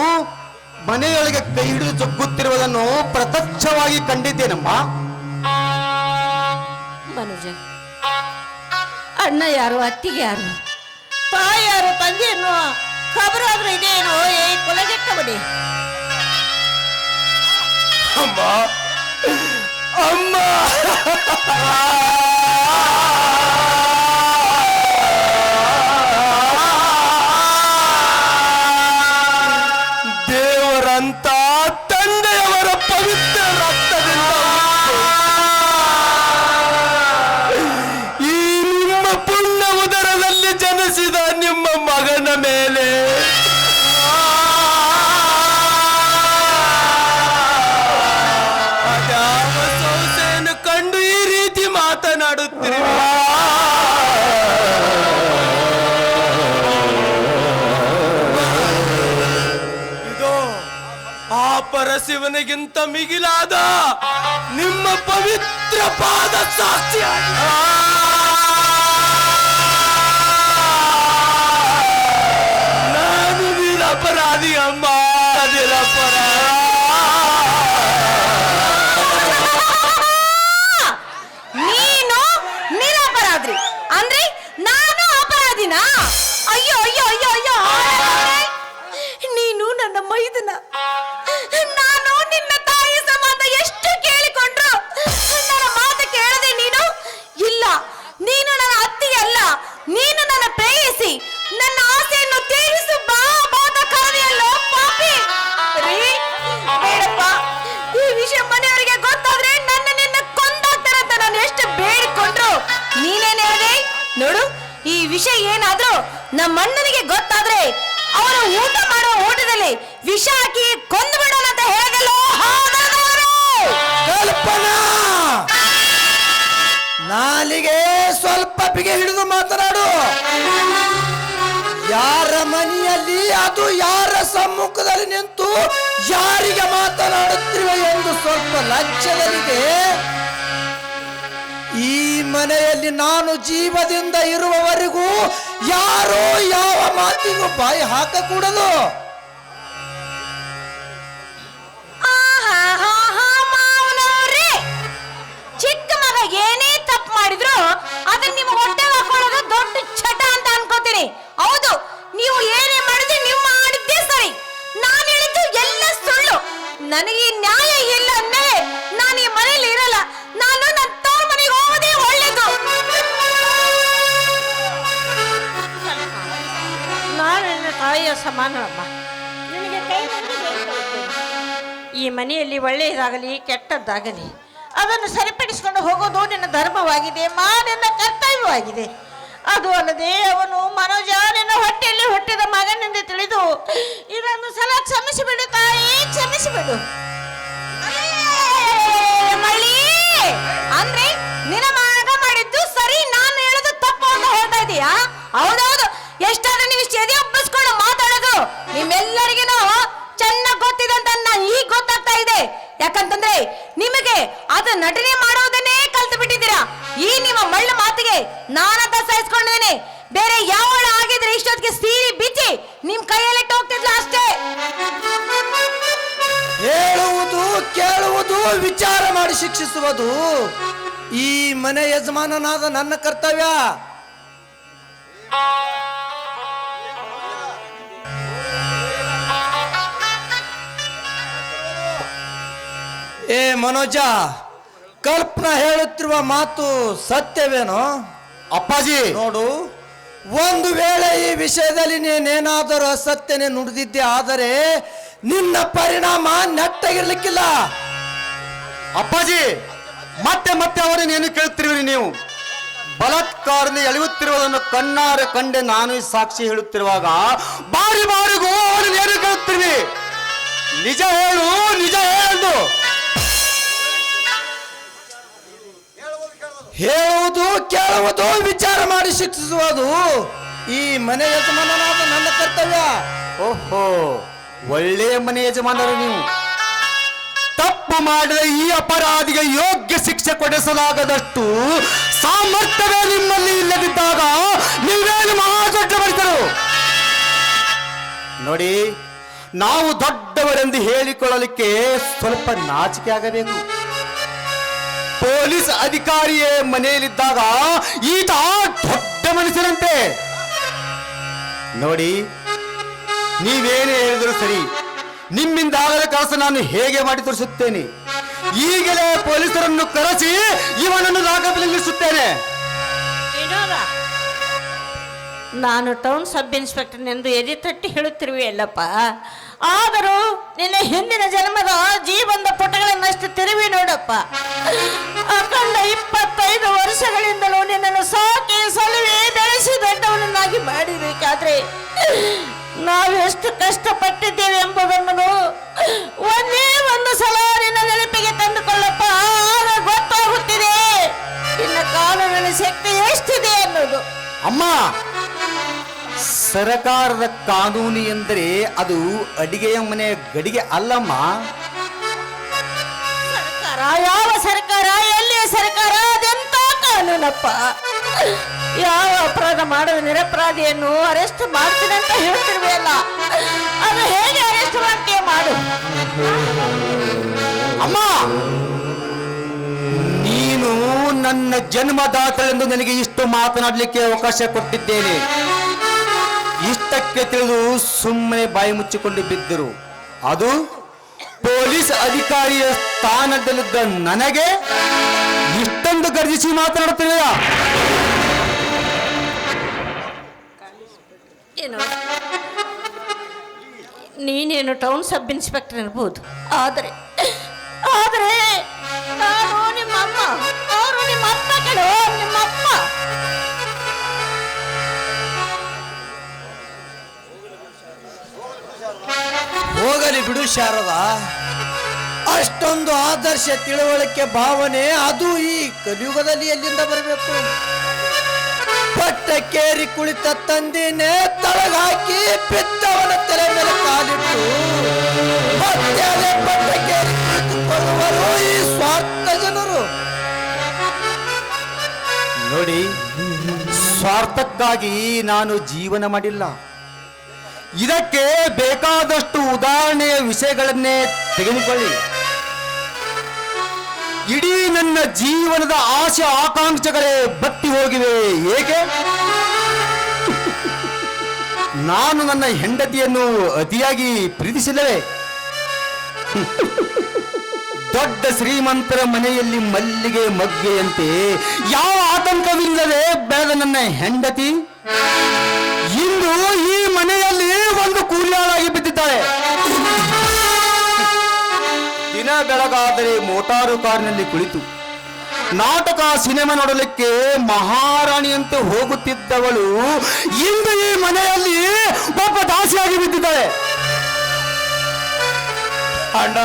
ಮನೆಯೊಳಗೆ ಕೈ ಹಿಡಿದು ಜಗ್ಗುತ್ತಿರುವುದನ್ನು ಪ್ರತ್ಯಕ್ಷವಾಗಿ ಕಂಡಿದ್ದೇನಮ್ಮ. ಮನುಜ, ಅಣ್ಣ ಯಾರು, ಅತ್ತಿಗೆ ಯಾರು, ತಾಯಿ ಯಾರು, ತಂದೆ ಅನ್ನೋ ಖಬರಾದ್ರೂ ಇದೇನೋ ಏ ಕೊಲೆಗೆಟ್ಟವನೇ? ಅಮ್ಮ, ಅಮ್ಮ, ದೇವರಂತ ತಂದೆಯವರ ಪವಿತ್ರ ರಕ್ತದಿಂದ ಈ ನಿಮ್ಮ ಪುಣ್ಯ ಉದರದಲ್ಲಿ ಜನಿಸಿದ ನಿಮ್ಮ ಮಗನ ಮೇಲೆ ಅದ್ಯಾವ ಸೌಸೆಯನ್ನು ಕಂಡು ಈ ರೀತಿ ಮಾತನಾಡುತ್ತಿರುವ? ಆ ಪರಶಿವನಿಗಿಂತ ಮಿಗಿಲಾದ ನಿಮ್ಮ ಪವಿತ್ರ ಪಾದ ಸಾಕ್ಷಿಯಾಗಿ ನಾನು ನಿರಪರಾಧಿ ಅಮ್ಮ, ನೀನು ನಿರಪರಾಧಿ ಅಂದ್ರೆ ನಾನು ಅಪರಾಧಿನಾ? ಅಯ್ಯೋ ಅಯ್ಯೋ ಅಯ್ಯೋ ಅಯ್ಯೋ, ನೀನು ನನ್ನ ಮೈದನ, ನಾನು ನಿನ್ನ ತಾಯಿ ಸಂಬಂಧ ಎಷ್ಟು ಕೇಳಿಕೊಂಡ್ರು ನನ್ನ ಮಾತು ಕೇಳದೆ ನೀನು ಇಲ್ಲ. ನೀನು ನನ್ನ ಅತ್ತಿಗೆ ಅಲ್ಲ, ನೀನು ನನ್ನ ಪ್ರೇಯಸಿ, ನನ್ನ ಆಸೆಯನ್ನು ತೀರಿಸು ಬಾ ಬಾದ ಕರೆಯಲ್ಲೋ ಪಾಪಿ. ರೀ ಬೇಡಪ್ಪ, ಈ ವಿಷಯ ಮನೆಯವರಿಗೆ ಗೊತ್ತಾದ್ರೆ ನನ್ನ ನಿನ್ನ ಕೊಂದಾಗ್ತಾರೆ ಅಂತ ನಾನು ಎಷ್ಟು ಬೇಡಿಕೊಂಡ್ರು ನೀನೇನ್ ಹೇಳಿದೆ ನೋಡು. ಈ ವಿಷಯ ಏನಾದ್ರೂ ನಮ್ಮ ಅಣ್ಣನಿಗೆ ಗೊತ್ತಾದ್ರೆ ಅವನು ಊಟ ಮಾಡೋ ಊಟದಲ್ಲಿ ವಿಷ ಹಾಕಿ ಕೊಂದು ಬಿಡೋಣ ಅಂತ ಹೇಳಿದಲ್ಲೋ. ಕಲ್ಪನಾ, ನಾಲಿಗೆ ಸ್ವಲ್ಪ ಬಿಗೆ ಹಿಡಿದು ಮಾತನಾಡು. ಯಾರ ಮನೆಯಲ್ಲಿ, ಅದು ಯಾರ ಸಮ್ಮುಖದಲ್ಲಿ ನಿಂತು ಯಾರಿಗೆ ಮಾತನಾಡುತ್ತಿರುವ ಎಂದು ಸ್ವಲ್ಪ ಲಜ್ಜದನಿಗೆ. ಈ ಮನೆಯಲ್ಲಿ ನಾನು ಜೀವದಿಂದ ಇರುವವರೆಗೂ ಯಾರೋ ಯಾವ ಮಾತಿಗೂ ಬಾಯಿ ಹಾಕಕೂಡದು. ಮಾವನವ್ರೇ, ಚಿಕ್ಕ ಮಗ ಏನೇ ತಪ್ಪು ಮಾಡಿದ್ರು ಅದನ್ನ ನಿಮ್ಮ ಹೊಟ್ಟೆ ಹಾಕೊಳ್ಳೋದು ದೊಡ್ಡ ಚಟ ಅಂತ ಅನ್ಕೋತೀನಿ. ಹೌದು, ನೀವು ಏನೇ ಮಾಡಿದ್ರೆ ನೀವು ಮಾಡಿದ್ದೇ ಸರಿ, ನಾನು ಹೇಳಿದ್ದು ಎಲ್ಲ ಸುಳ್ಳು. ನನಗೆ ಈ ನ್ಯಾಯ ಇಲ್ಲ ಅಂದ್ಮೇಲೆ ನಾನು ಈ ಮನೇಲಿ ಇರಲ್ಲ. ನಾನು ನನ್ನ ತವ್ರ ಮನೆಗೆ ಹೋಗೋದೇ ಒಳ್ಳೇದು. ನಾನು ನಿನ್ನ ತಾಯಿಯ ಸಮಾನವಮ್ಮ, ನಿನಗೆ ಕೈ ಮುಗಿದು ಬೇಡ್ಕೊಳ್ತೇನೆ. ಈ ಮನೆಯಲ್ಲಿ ಒಳ್ಳೆಯದಾಗಲಿ ಕೆಟ್ಟದ್ದಾಗಲಿ ಅದನ್ನು ಸರಿಪಡಿಸಿಕೊಂಡು ಹೋಗೋದು ನಿನ್ನ ಧರ್ಮವಾಗಿದೆ, ನಿನ್ನ ಕರ್ತವ್ಯವಾಗಿದೆ. ಅದು ಅಲ್ಲದೆ ಅವನು ಮನೋಜ ನಿನ್ನ ಹೊಟ್ಟೆಯಲ್ಲಿ ಹುಟ್ಟಿದ ಮಗನೆಂದು ತಿಳಿದು ಇದನ್ನು ಸಲ ಕ್ಷಮಿಸಿಬಿಡು ತಾಯಿ, ಕ್ಷಮಿಸಿಬಿಡು. ಮಳ್ಳಿ ಅಂದ್ರೆ ನಿನ್ನ ಮಗ ಮಾಡಿದ್ದು ಸರಿ, ನಾನು ಹೇಳೋದು ತಪ್ಪು ಅಂತ ಹೇಳ್ತಾ ಇದೀಯಾ? ಹೌದೌದು, ಎಷ್ಟಾದ್ರೂ ನೀವು ಇಷ್ಟು ಎದೆ ಒಪ್ಪಿಸ್ಕೊಂಡು ಮಾತಾಡೋದು ನಿಮ್ಮೆಲ್ಲರಿಗೂ ಚೆನ್ನಾಗಿ ಗೊತ್ತಿದೆ ಅಂತ ಈಗ ಗೊತ್ತಾಗ್ತಾ ಇದೆ. ಯಾಕಂತಂದ್ರೆ ನಿಮಗೆ ಅದು ನಟನೆ ಮಾಡೋದನ್ನೇ ಕಲ್ತು ಬಿಟ್ಟಿದ್ದೀರಾ. ಈ ನಿಮ್ಮ ಮಳ್ಳ ಮಾತಿಗೆ ನಾನಂತ ಸಹಿಸ್ಕೊಂಡಿದ್ದೀನಿ. ಬೇರೆ ಯಾವಳ ಆಗಿದ್ರೆ ಇಷ್ಟೊತ್ತಿಗೆ ಸೀರೆ ಬಿಚ್ಚಿ ನಿಮ್ ಕೈಯಲ್ಲಿ ಹೋಗ್ತಿದ್ಲ ಅಷ್ಟೇ. ಹೇಳುವುದು ಕೇಳುವುದು ವಿಚಾರ ಮಾಡಿ ಶಿಕ್ಷಿಸುವುದು ಈ ಮನೆ ಯಜಮಾನನಾದ ನನ್ನ ಕರ್ತವ್ಯ. ಏ ಮನೋಜ, ಕಲ್ಪನಾ ಹೇಳುತ್ತಿರುವ ಮಾತು ಸತ್ಯವೇನೋ? ಅಪ್ಪಾಜಿ, ನೋಡು, ಒಂದು ವೇಳೆ ಈ ವಿಷಯದಲ್ಲಿ ನೀನೇನಾದರೂ ಅಸತ್ಯನೇ ನುಡಿದಿದ್ದೆ ಆದರೆ ನಿನ್ನ ಪರಿಣಾಮ ನೆಟ್ಟಗಿರ್ಲಿಕ್ಕಿಲ್ಲ. ಅಪ್ಪಾಜಿ, ಮತ್ತೆ ಮತ್ತೆ ಅವರನ್ನೇನು ಕೇಳುತ್ತಿರುವಿರಿ ನೀವು? ಬಲಾತ್ಕಾರದಿಂದ ಎಳೆಯುತ್ತಿರುವುದನ್ನು ಕಣ್ಣಾರೆ ಕಂಡೆ ನಾನು ಈ ಸಾಕ್ಷಿ ಹೇಳುತ್ತಿರುವಾಗ ಬಾರಿ ಬಾರಿಗೂ ಅವರನ್ನೇನು ಕೇಳುತ್ತಿರುವಿ? ನಿಜ ಹೇಳು, ನಿಜ ಹೇಳು. ಹೇಳುವುದು ಕೇಳುವುದು ವಿಚಾರ ಮಾಡಿ ಶಿಕ್ಷಿಸುವುದು ಈ ಮನೆ ಯಜಮಾನನಾದ ನನ್ನ ಕರ್ತವ್ಯ. ಓಹೋ, ಒಳ್ಳೆಯ ಮನೆ ಯಜಮಾನರು ನೀವು. ತಪ್ಪು ಮಾಡಿದ ಈ ಅಪರಾಧಿಗೆ ಯೋಗ್ಯ ಶಿಕ್ಷೆ ಕೊಡಿಸಲಾಗದಷ್ಟು ಸಾಮರ್ಥ್ಯವೇ ನಿಮ್ಮಲ್ಲಿ ಇಲ್ಲದಿದ್ದಾಗ ನೀವೇನು ಮಹಾದೊಡ್ಡ ಬರ್ತರು? ನೋಡಿ, ನಾವು ದೊಡ್ಡವರೆಂದು ಹೇಳಿಕೊಳ್ಳಲಿಕ್ಕೆ ಸ್ವಲ್ಪ ನಾಚಿಕೆ ಆಗಬೇಕು. ಪೊಲೀಸ್ ಅಧಿಕಾರಿಯೇ ಮನೆಯಲ್ಲಿದ್ದಾಗ ಈತ ದೊಡ್ಡ ಮನುಷ್ಯರಂತೆ. ನೋಡಿ, ನೀವೇನೇ ಹೇಳಿದ್ರು ಸರಿ, ನಿಮ್ಮಿಂದ ಆಗದ ಕೆಲಸ ನಾನು ಹೇಗೆ ಮಾಡಿ ತೋರಿಸುತ್ತೇನೆ. ಈಗಲೇ ಪೊಲೀಸರನ್ನು ಕರೆಸಿ ಇವನನ್ನು ಲಾಕಪ್ಪಿನಲ್ಲಿರಿಸುತ್ತೇನೆ. ವಿನೋದ, ನಾನು ಟೌನ್ ಸಬ್ ಇನ್ಸ್ಪೆಕ್ಟರ್ನೆಂದು ಎದೆ ತಟ್ಟಿ ಹೇಳುತ್ತಿರುವೆ ಅಲ್ಲಪ್ಪ. ಆದರೂ ನಿನ್ನ ಹಿಂದಿನ ಜನ್ಮದ ಜೀವನದ ಪುಟಗಳನ್ನಷ್ಟು ತಿರುವಿ ನೋಡಪ್ಪ. ಅಖಂಡ 25 ವರ್ಷಗಳಿಂದಲೂ ನಿನ್ನನ್ನು ಸಾಕಿ ಸಲುವೆ ಬೆಳೆಸಿ ದೊಡ್ಡವನನ್ನಾಗಿ ಮಾಡಿಬೇಕಾದ್ರೆ ನಾವೆಷ್ಟು ಕಷ್ಟಪಟ್ಟಿದ್ದೇವೆ ಎಂಬುದನ್ನು ಒಂದೇ ಒಂದು ಸಲ ನಿನ್ನ ನೆನಪಿಗೆ ತಂದುಕೊಳ್ಳಪ್ಪ. ಆಗ ಗೊತ್ತಾಗುತ್ತಿದೆ ನಿನ್ನ ಕಾನೂನಿನ ಶಕ್ತಿ ಎಷ್ಟಿದೆ ಅನ್ನೋದು. ಅಮ್ಮ, ಸರಕಾರದ ಕಾನೂನು ಎಂದರೆ ಅದು ಅಡಿಗೆಯ ಮನೆ ಗಡಿಗೆ ಅಲ್ಲಮ್ಮ. ಸರ್ಕಾರ ಯಾವ ಸರ್ಕಾರ, ಎಲ್ಲಿ ಸರ್ಕಾರ, ಅದೆಂತ ಕಾನೂನಪ್ಪ? ಯಾವ ಅಪರಾಧ ಮಾಡಿದ ನಿರಪರಾಧಿಯನ್ನು ಅರೆಸ್ಟ್ ಮಾಡ್ತೀನಿ ಅಂತ ಹೇಳ್ತಿರ್ವೆಯಲ್ಲ, ಅದು ಹೇಗೆ ಅರೆಸ್ಟ್ ಮಾಡ್ತೀಯ ಮಾಡು. ಅಮ್ಮ, ನೀನು ನನ್ನ ಜನ್ಮದಾತಳೆಂದು ನನಗೆ ಇಷ್ಟು ಮಾತನಾಡಲಿಕ್ಕೆ ಅವಕಾಶ ಕೊಟ್ಟಿದ್ದೇನೆ. ಇಷ್ಟಕ್ಕೆ ತಿಳಿದು ಸುಮ್ಮನೆ ಬಾಯಿ ಮುಚ್ಚಿಕೊಂಡು ಬಿದ್ದರು. ಅದು ಪೊಲೀಸ್ ಅಧಿಕಾರಿಯ ಸ್ಥಾನದಲ್ಲಿದ್ದ ನನಗೆ ಇಷ್ಟೊಂದು ಗರ್ಜಿಸಿ ಮಾತನಾಡುತ್ತಿಲ್ಲ. ಏನು, ನೀನೇನು ಟೌನ್ ಸಬ್ ಇನ್ಸ್ಪೆಕ್ಟರ್ ಇರ್ಬೋದು, ಆದರೆ ನಾನು ನಿಮ್ಮಮ್ಮ, ಅವರು ನಿಮ್ಮಪ್ಪ ಕಣೋ, ನಿಮ್ಮಪ್ಪ. ಹೋಗಲಿ ಬಿಡು ಶಾರದಾ, ಅಷ್ಟೊಂದು ಆದರ್ಶ ತಿಳುವಳಿಕೆ ಭಾವನೆ ಅದು ಈ ಕಲಿಯುಗದಲ್ಲಿ ಎಲ್ಲಿಂದ ಬರಬೇಕು? ಪಟ್ಟಕ್ಕೇರಿ ಕುಳಿತ ತಂದಿನೇ ತಳಗಾಕಿ ಬಿದ್ದವನ ತಲೆ ಮೇಲೆ ಕಾಲಿಟ್ಟು ಮತ್ತೆ ಅದೇ ಪಟ್ಟಕ್ಕೇರಿ ಕುಳಿತುಕೊಳ್ಳುವರು ಈ ಸ್ವಾರ್ಥ ಜನರು. ನೋಡಿ, ಸ್ವಾರ್ಥಕ್ಕಾಗಿ ನಾನು ಜೀವನ ಮಾಡಿಲ್ಲ. ಇದಕ್ಕೆ ಬೇಕಾದಷ್ಟು ಉದಾಹರಣೆಯ ವಿಷಯಗಳನ್ನೇ ತೆಗೆದುಕೊಳ್ಳಿ. ಇಡೀ ನನ್ನ ಜೀವನದ ಆಸೆ ಆಕಾಂಕ್ಷೆಗಳೇ ಬತ್ತಿ ಹೋಗಿವೆ. ಏಕೆ? ನಾನು ನನ್ನ ಹೆಂಡತಿಯನ್ನು ಅತಿಯಾಗಿ ಪ್ರೀತಿಸಿಲ್ಲವೇ? ದೊಡ್ಡ ಶ್ರೀಮಂತರ ಮನೆಯಲ್ಲಿ ಮಲ್ಲಿಗೆ ಮಗ್ಗೆಯಂತೆ ಯಾವ ಆತಂಕವಿಲ್ಲದೆ ಬೆಳೆದ ನನ್ನ ಹೆಂಡತಿ ಇಂದು ಈ ಮನೆಯಲ್ಲಿ ಒಂದು ಕೂಲಿಯಾಳಾಗಿ ಬಿದ್ದಿದ್ದಾಳೆ. ದಿನ ಬೆಳಗಾದರೆ ಮೋಟಾರು ಕಾರಿನಲ್ಲಿ ಕುಳಿತು ನಾಟಕ ಸಿನಿಮಾ ನೋಡಲಿಕ್ಕೆ ಮಹಾರಾಣಿಯಂತೆ ಹೋಗುತ್ತಿದ್ದವಳು ಇಂದು ಈ ಮನೆಯಲ್ಲಿ ಒಬ್ಬ ದಾಸಿಯಾಗಿ ಬಿದ್ದಿದ್ದಾಳೆ. ಅಣ್ಣ,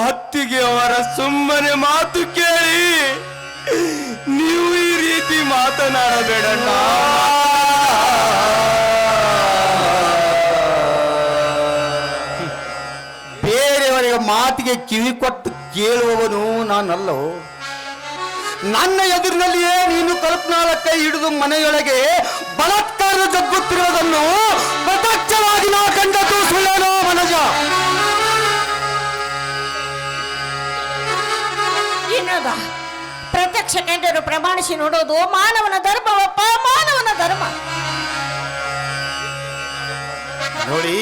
ಅತ್ತಿಗೆ ಅವರ ಸುಮ್ಮನೆ ಮಾತು ಕೇಳಿ ನೀವು ಈ ರೀತಿ ಮಾತನಾಡಬೇಡಣ್ಣ. ಬೇರೆಯವರ ಮಾತಿಗೆ ಕಿವಿ ಕೊಟ್ಟು ಕೇಳುವವನು ನಾನಲ್ಲೋ. ನನ್ನ ಎದುರಿನಲ್ಲಿಯೇ ನೀನು ಕಲ್ಪನಾಳ ಕೈ ಹಿಡಿದು ಮನೆಯೊಳಗೆ ಬಲಾತ್ಕಾರ ಜಗ್ಗುತ್ತಿರುವುದನ್ನು ಪ್ರತ್ಯಕ್ಷವಾಗಿ ನಾ ಕಂಡದ್ದು ಸುಳ್ಳೇನೋ ಮನಜ? ಏನದ ಪ್ರತ್ಯಕ್ಷ ಕಂಡರು ಪ್ರಮಾಣಿಸಿ ನೋಡೋದು ಮಾನವನ ಧರ್ಮವಪ್ಪ, ಮಾನವನ ಧರ್ಮ. ನೋಡಿ,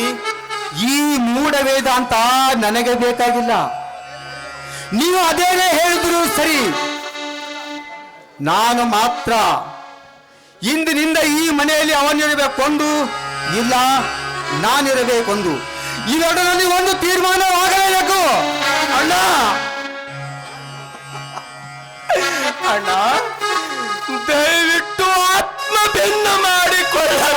ಈ ಮೂಢ ವೇದಾಂತ ನನಗೆ ಬೇಕಾಗಿಲ್ಲ. ನೀವು ಅದೇನೇ ಹೇಳಿದ್ರು ಸರಿ. ನಾನು ಮಾತ್ರ ಇಂದಿನಿಂದ ಈ ಮನೆಯಲ್ಲಿ ಅವನಿರಬೇಕೊಂದು, ಇಲ್ಲ ನಾನಿರಬೇಕೊಂದು. ಇವೆರಡರಲ್ಲಿ ಒಂದು ತೀರ್ಮಾನವಾಗಲೇಬೇಕು. ಅಣ್ಣ ಅಣ್ಣ, ದಯವಿಟ್ಟು ಆತ್ಮಬೆನ್ನ ಮಾಡಿಕೊಳ್ಳಬೇಡ.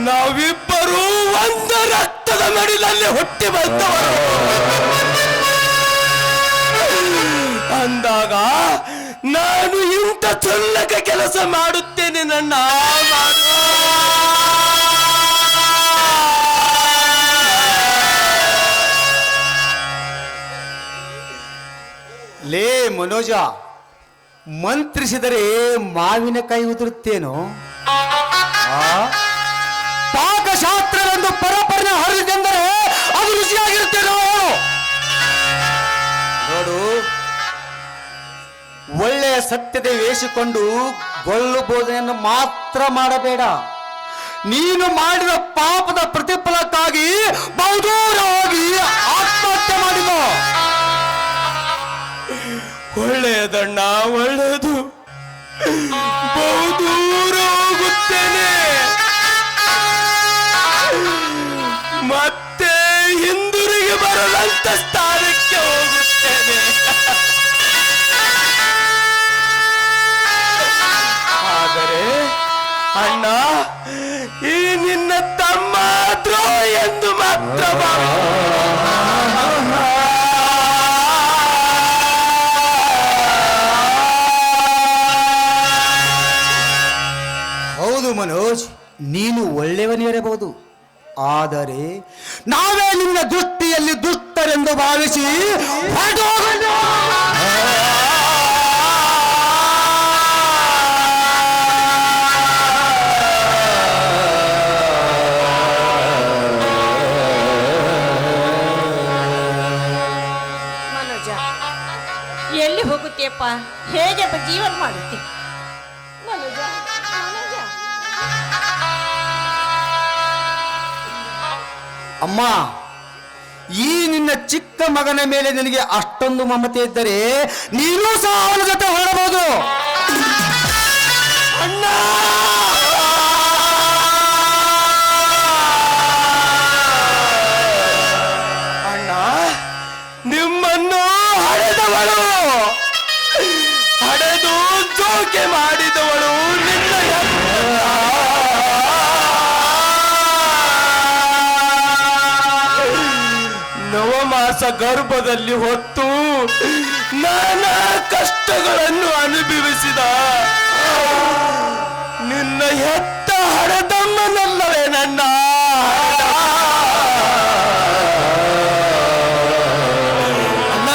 ನಾವಿಬ್ಬರೂ ಒಂದು ರಕ್ತದ ಮಡಿಲಲ್ಲಿ ಹುಟ್ಟಿ ಬಂದವರು ಅಂದಾಗ ನಾನು ಇಂಥ ಚುಲ್ಲಕ ಕೆಲಸ ಮಾಡುತ್ತೇನೆ ನನ್ನ ಲೇ ಮನೋಜ, ಮಂತ್ರಿಸಿದರೆ ಮಾವಿನಕಾಯಿ ಉದುರುತ್ತೇನೋ? ಪಾಕಶಾಸ್ತ್ರವೆಂದು ಪರಪರನೆ ಹರಿದೆಂದರೆ ಅದು ರುಚಿಯಾಗಿರುತ್ತೇನೋ? ನೋಡು, ಒಳ್ಳೆಯ ಸತ್ಯತೆ ವೇಸಿಕೊಂಡು ಗೊಳ್ಳು ಬೋಧನೆಯನ್ನು ಮಾತ್ರ ಮಾಡಬೇಡ. ನೀನು ಮಾಡಿದ ಪಾಪದ ಪ್ರತಿಫಲಕ್ಕಾಗಿ ಬಹುದೂರ ಹೋಗಿ ಆತ್ಮಹತ್ಯೆ ಮಾಡಿದ. ಒಳ್ಳೆಯದಣ್ಣ, ಒಳ್ಳೆಯದು. ಬಹುದೂರ ಹೋಗುತ್ತೇನೆ, ಮತ್ತೆ ಹಿಂದಿರುಗಿ ಬರದಂತ ಸ್ಥಾನಕ್ಕೆ ಹೋಗುತ್ತೇನೆ. ಆದರೆ ಅಣ್ಣ, ಈ ನಿನ್ನ ತಮ್ಮ ದ್ರೋಹ ಎಂದು ಮಾತ್ರ ಹೌದು ಮನೋಜ್, ನೀನು ಒಳ್ಳೆಯವನಿರಬಹುದು, ಆದರೆ ನಾವೇ ನಿನ್ನ ದೃಷ್ಟಿಯಲ್ಲಿ ದುಷ್ಟರೆಂದು ಭಾವಿಸಿ ಹೊರಟು ಹೋಗೋಣ. ಮನೋಜ, ಎಲ್ಲಿ ಹೋಗುತ್ತೀಯಪ್ಪ? ಹೇಗೆ ಜೀವನ ಮಾಡುತ್ತೆ? ಮನೋಜ, ಮನೋಜ. ಅಮ್ಮ, ಈ ನಿನ್ನ ಚಿಕ್ಕ ಮಗನ ಮೇಲೆ ನಿನಗೆ ಅಷ್ಟೊಂದು ಮಮತೆ ಇದ್ದರೆ ನೀನು ಸಹ ಅವನ ಜೊತೆ ಹೊರಡಬಹುದು. ಅಣ್ಣ, ಅಣ್ಣ, ನಿಮ್ಮನ್ನು ಹಡೆದವಳು, ಹಡೆದು ಜೋಕೆ ಮಾಡಿದವಳು ನಿನ್ನ ನವಮಾಸ ಗರ್ಭದಲ್ಲಿ ಹೊತ್ತು ನಾನಾ ಕಷ್ಟಗಳನ್ನು ಅನುಭವಿಸಿದ ನಿನ್ನ ಹೆತ್ತ ಹಡದಮ್ಮನಲ್ಲವೇ ನನ್ನ ಅಣ್ಣ.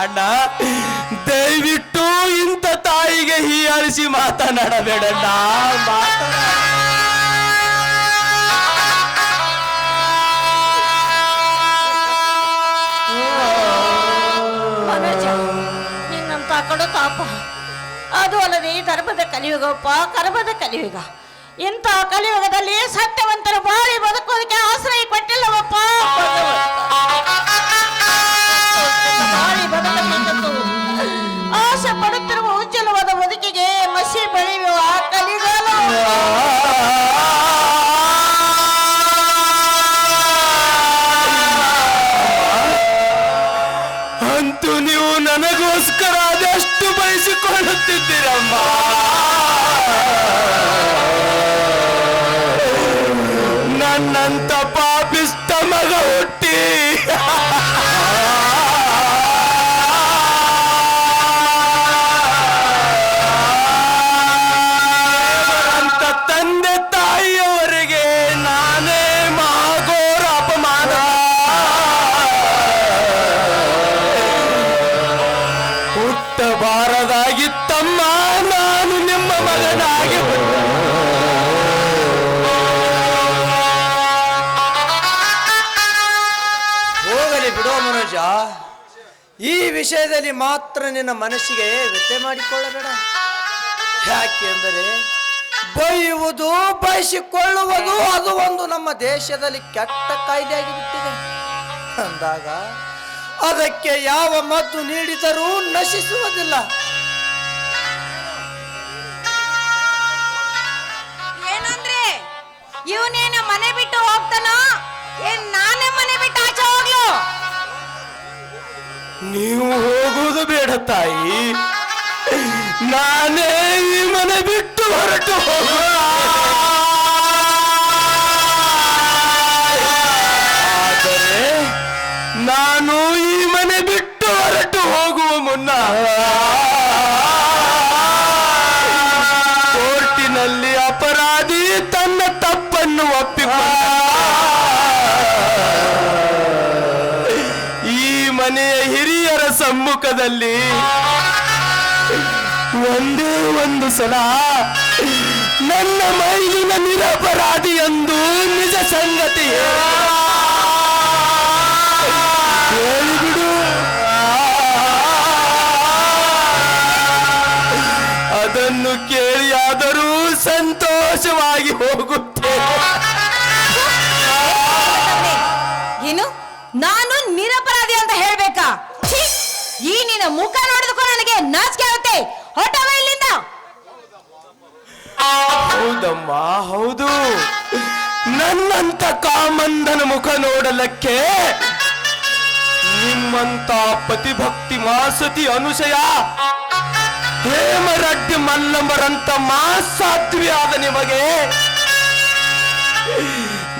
ಅಣ್ಣ, ದಯವಿಟ್ಟು ಇಂಥ ತಾಯಿಗೆ ಹೀಯಾಳಿಸಿ ಮಾತನಾಡಬೇಡಣ್ಣ. ಮನೋಜ, ನಿನ್ನಂತ ಕಡು ತಾಪ, ಅದು ಅಲ್ಲದೆ ಧರ್ಮದ ಕಲಿಯುಗಪ್ಪ, ಕರ್ಮದ ಕಲಿಯುಗ. ಇಂಥ ಕಲಿಯುಗದಲ್ಲಿ ಸತ್ಯವಂತರು ಬಾಳಿ ಬದುಕೋದಕ್ಕೆ ಆಶ್ರಯ ಕೊಟ್ಟಿಲ್ಲವಪ್ಪ. ಬಾಳಿ ಬದುಕಬೇಕೆಂದು ಆಸೆ ಪಡುತ್ತಿರುವ ಉಜ್ವಲವಾದ ಬದುಕಿಗೆ ಮಸಿ ಬೆಳೆಯುವ ಕಲಿಗಾಲ. ಅಂತೂ ನೀವು ನನಗೋಸ್ಕರ ಅದೆಷ್ಟು ಬಯಸಿಕೊಳ್ಳುತ್ತಿದ್ದೀರಮ್ಮ. ನನ್ನಂತ ಪಾಪಿಷ್ಟ ಮಗ ಹುಟ್ಟಿ ಅಂತ ತಂದೆ ತಾಯಿಯವರಿಗೆ ನಾನೇ ಮಹಾಘೋರ ಅಪಮಾನ. ಹುಟ್ಟಬಾರದಾಗಿತ್ತಮ್ಮ, ನಾನು ನಿಮ್ಮ ಮಗನಾಗಿ ಹೋಗಲಿ ಬಿಡೋ ಮನೋಜ, ಈ ವಿಷಯದಲ್ಲಿ ಮಾತ್ರ ನಿನ್ನ ಮನಸ್ಸಿಗೆ ವ್ಯತ್ಯೆ ಮಾಡಿಕೊಳ್ಳಬೇಡ. ಯಾಕೆಂದರೆ ಬೈಯುವುದು, ಬಯಸಿಕೊಳ್ಳುವುದು ಅದು ಒಂದು ನಮ್ಮ ದೇಶದಲ್ಲಿ ಕೆಟ್ಟ ಕಾಯ್ದೆ ಆಗಿಬಿಟ್ಟಿದೆ. ಅಂದಾಗ ಅದಕ್ಕೆ ಯಾವ ಮದ್ದು ನೀಡಿದರೂ ನಶಿಸುವುದಿಲ್ಲ. ಏನಂದ್ರೆ ಇವನೇನ ಮನೆ ಬಿಟ್ಟು ಹೋಗ್ತಾನೋ ಏನ್ ನಾನೇ ಮನೆ ಬಿಟ್ಟು ಆಚೆ ಹೋಗ್ಲು? ನೀವು ಹೋಗುವುದು ಬೇಡ ತಾಯಿ, ನಾನೇ ಈ ಮನೆ ಬಿಟ್ಟು ಹೊರಟು ಹೋಗುವ. ಆದರೆ ನಾನು ಈ ಮನೆ ಬಿಟ್ಟು ಹೊರಟು ಹೋಗುವ ಮುನ್ನ ಕೋರ್ಟಿನಲ್ಲಿ ಅಪರಾಧಿ ತನ್ನ ತಪ್ಪನ್ನು ಒಪ್ಪಿಕೊಂಡ. ಈ ಮನೆಯ ಹಿರಿಯರ ಸಮ್ಮುಖದಲ್ಲಿ ಒಂದೇ ಒಂದು ಸಲ ನನ್ನ ಮೈಲಿನ ನಿರಪರಾಧಿ ಎಂದು ನಿಜ ಸಂಗತಿ ಹೇಳಿಬಿಡು. ಅದನ್ನು ಕೇಳಿಯಾದರೂ ಸಂತೋಷವಾಗಿ ಹೋಗುತ್ತೇನೆ. ಏನು ನಾನು ನಿರಪರಾಧಿ ಅಂತ ಹೇಳ್ಬೇಕಾ? ಛೀ! ಈ ನಿನ್ನ ಮುಖ ನೋಡಿದಕ್ಕೂ ನನಗೆ ನಾಚಿಕೆ ಆಗುತ್ತೆ. ಹೊರಟವ ಇಲ್ಲಿಂದ. ಹೌದಮ್ಮ, ಹೌದು. ನನ್ನಂತ ಕಾಮಂದನ ಮುಖ ನೋಡಲಕ್ಕೆ ನಿಮ್ಮಂತ ಪತಿಭಕ್ತಿ ಮಾಸತಿ ಅನುಸಯ ಹೇಮರಡ್ಡಿ ಮಲ್ಲಮ್ಮರಂತ ಮಾಸಾಧ್ವಿ ಆದ ನಿಮಗೆ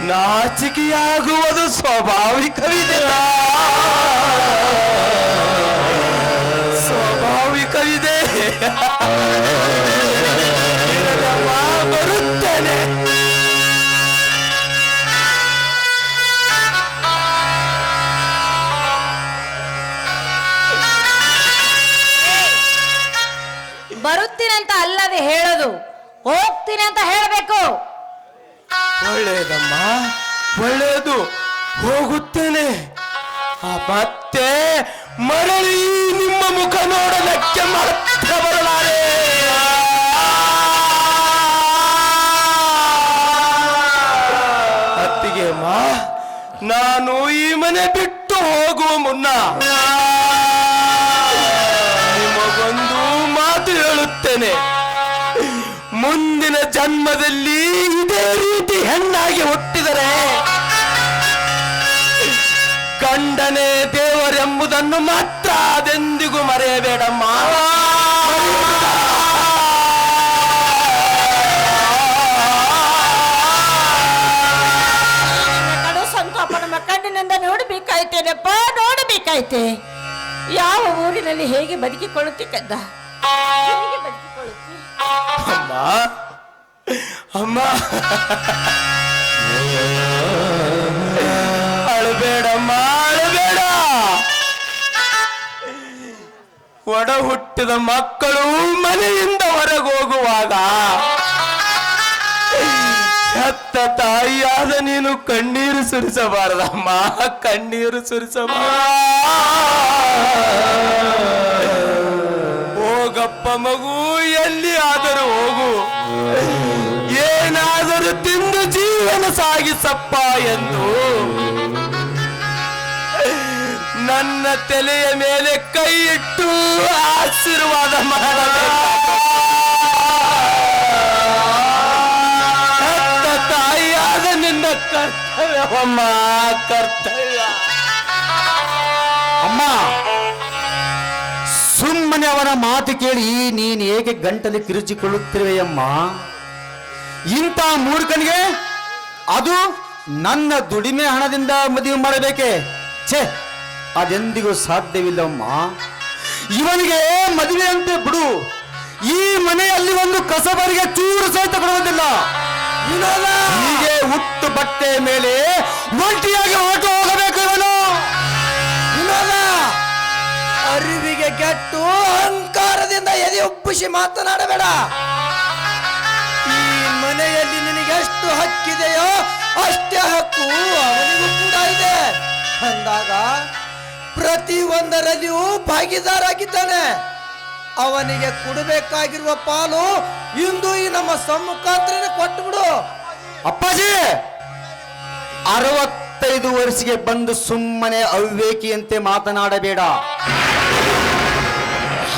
ನಾಚಿಕೆಯಾಗುವುದು ಸ್ವಾಭಾವಿಕವಿದೆ ಸ್ವಾಭಾವಿಕವಿದೆ. ಇರಲಮ್ಮ, ಬರುತ್ತೇನೆ. ಬರುತ್ತೀನಂತ ಅಲ್ಲದೆ ಹೇಳೋದು, ಹೋಗ್ತೀನಿ ಅಂತ ಹೇಳಬೇಕು. ಒಳ್ಳೆಯದಮ್ಮ, ಒಳ್ಳೆಯದು. ಹೋಗುತ್ತೇನೆ. ಮತ್ತೆ ಮರಳಿ ನಿಮ್ಮ ಮುಖ ನೋಡಲಕ್ಕೆ ಮಾತ್ರ ಬರಲಾರೆ. ಅತ್ತಿಗೆ ಅಮ್ಮ, ನಾನು ಈ ಮನೆ ಬಿಟ್ಟು ಹೋಗುವ ಮುನ್ನ ನಿಮಗೊಂದು ಮಾತು ಹೇಳುತ್ತೇನೆ. ಮುಂದಿನ ಜನ್ಮದಲ್ಲಿ ಇದೇ ರೀತಿ ಹೆಣ್ಣಾಗಿ ಹುಟ್ಟಿದರೆ ಗಂಡನೇ ದೇವರೆಂಬುದನ್ನು ಮಾತ್ರ ಅದೆಂದಿಗೂ ಮರೆಯಬೇಡಮ್ಮ. ಕಡು ಸಂತಾಪ ನಮ್ಮ ಕಣ್ಣಿನಿಂದ ನೋಡಬೇಕಾಯ್ತೇನಪ್ಪ, ನೋಡಬೇಕಾಯ್ತೆ. ಯಾವ ಊರಿನಲ್ಲಿ ಹೇಗೆ ಬದುಕಿಕೊಳ್ಳುತ್ತಿ ಕದ್ದ, ಹೇಗೆ ಬದುಕಿಕೊಳ್ಳುತ್ತಿ? ಅಮ್ಮ, ಅಮ್ಮ, ಅಳಬೇಡಮ್ಮ, ಅಳಬೇಡ. ಒಡ ಹುಟ್ಟಿದ ಮಕ್ಕಳು ಮನೆಯಿಂದ ಹೊರಗೆ ಹೋಗುವಾಗ ಹೆತ್ತ ತಾಯಿಯಾದ ನೀನು ಕಣ್ಣೀರು ಸುರಿಸಬಾರದಮ್ಮ, ಕಣ್ಣೀರು ಸುರಿಸಬಾರದು. ಹೋಗಪ್ಪ ಮಗು, ಎಲ್ಲಿ ಆದರೂ ಹೋಗು, ಏನಾದರೂ ತಿಂದು ಜೀವನ ಸಾಗಿಸಪ್ಪ ಎಂದು ನನ್ನ ತಲೆಯ ಮೇಲೆ ಕೈ ಇಟ್ಟು ಆಶೀರ್ವಾದ ಮಾಡಬೇಕು. ಹೆತ್ತ ತಾಯಿಯಾದ ನಿನ್ನ ಕರ್ತವ್ಯವಮ್ಮ, ಕರ್ತವ್ಯ. ಅಮ್ಮ, ಸುಮ್ಮನೆ ಅವನ ಮಾತು ಕೇಳಿ ನೀನು ಏಕೆ ಗಂಟಲು ಕಿರುಚಿಕೊಳ್ಳುತ್ತಿರುವೆಯಮ್ಮ? ಇಂಥ ಮೂರ್ಖನಿಗೆ ಅದು ನನ್ನ ದುಡಿಮೆ ಹಣದಿಂದ ಮದುವೆ ಮಾಡಬೇಕೆ? ಛೇ, ಅದೆಂದಿಗೂ ಸಾಧ್ಯವಿಲ್ಲಮ್ಮ. ಇವನಿಗೆ ಮದುವೆ ಅಂತೆ ಬಿಡು, ಈ ಮನೆಯಲ್ಲಿ ಒಂದು ಕಸಬರಿಗೆ ಚೂರು ಸಹಿತ ಕೊಡುವುದಿಲ್ಲ. ಹೀಗೆ ಹುಟ್ಟು ಬಟ್ಟೆ ಮೇಲೆ ಒಂಟಿಯಾಗಿ ಹೊರಟು ಹೋಗಬೇಕು ಇವನು. ಅರಿವಿಗೆ ಕೆಟ್ಟು ಅಹಂಕಾರದಿಂದ ಎದೆ ಉಬ್ಬಿಸಿ ಮಾತನಾಡಬೇಡ. ಈ ಮನೆಯಲ್ಲಿ ನಿನಗೆ ಎಷ್ಟು ಹಕ್ಕಿದೆಯೋ ಅಷ್ಟೇ ಹಕ್ಕು ಅವನಿಗೂ ಕೂಡ ಇದೆ. ಅಂದಾಗ ಪ್ರತಿ ಒಂದರಲ್ಲಿಯೂ ಭಾಗಿದಾರಾಗಿದ್ದಾನೆ. ಅವನಿಗೆ ಕೊಡಬೇಕಾಗಿರುವ ಪಾಲು ಇಂದು ಈ ನಮ್ಮ ಸಮ್ಮುಖಾಂತರ ಕೊಟ್ಟು ಬಿಡು. ಅಪ್ಪಾಜಿ, 65 ವರ್ಷಕ್ಕೆ ಬಂದು ಸುಮ್ಮನೆ ಅವಿವೇಕಿಯಂತೆ ಮಾತನಾಡಬೇಡ.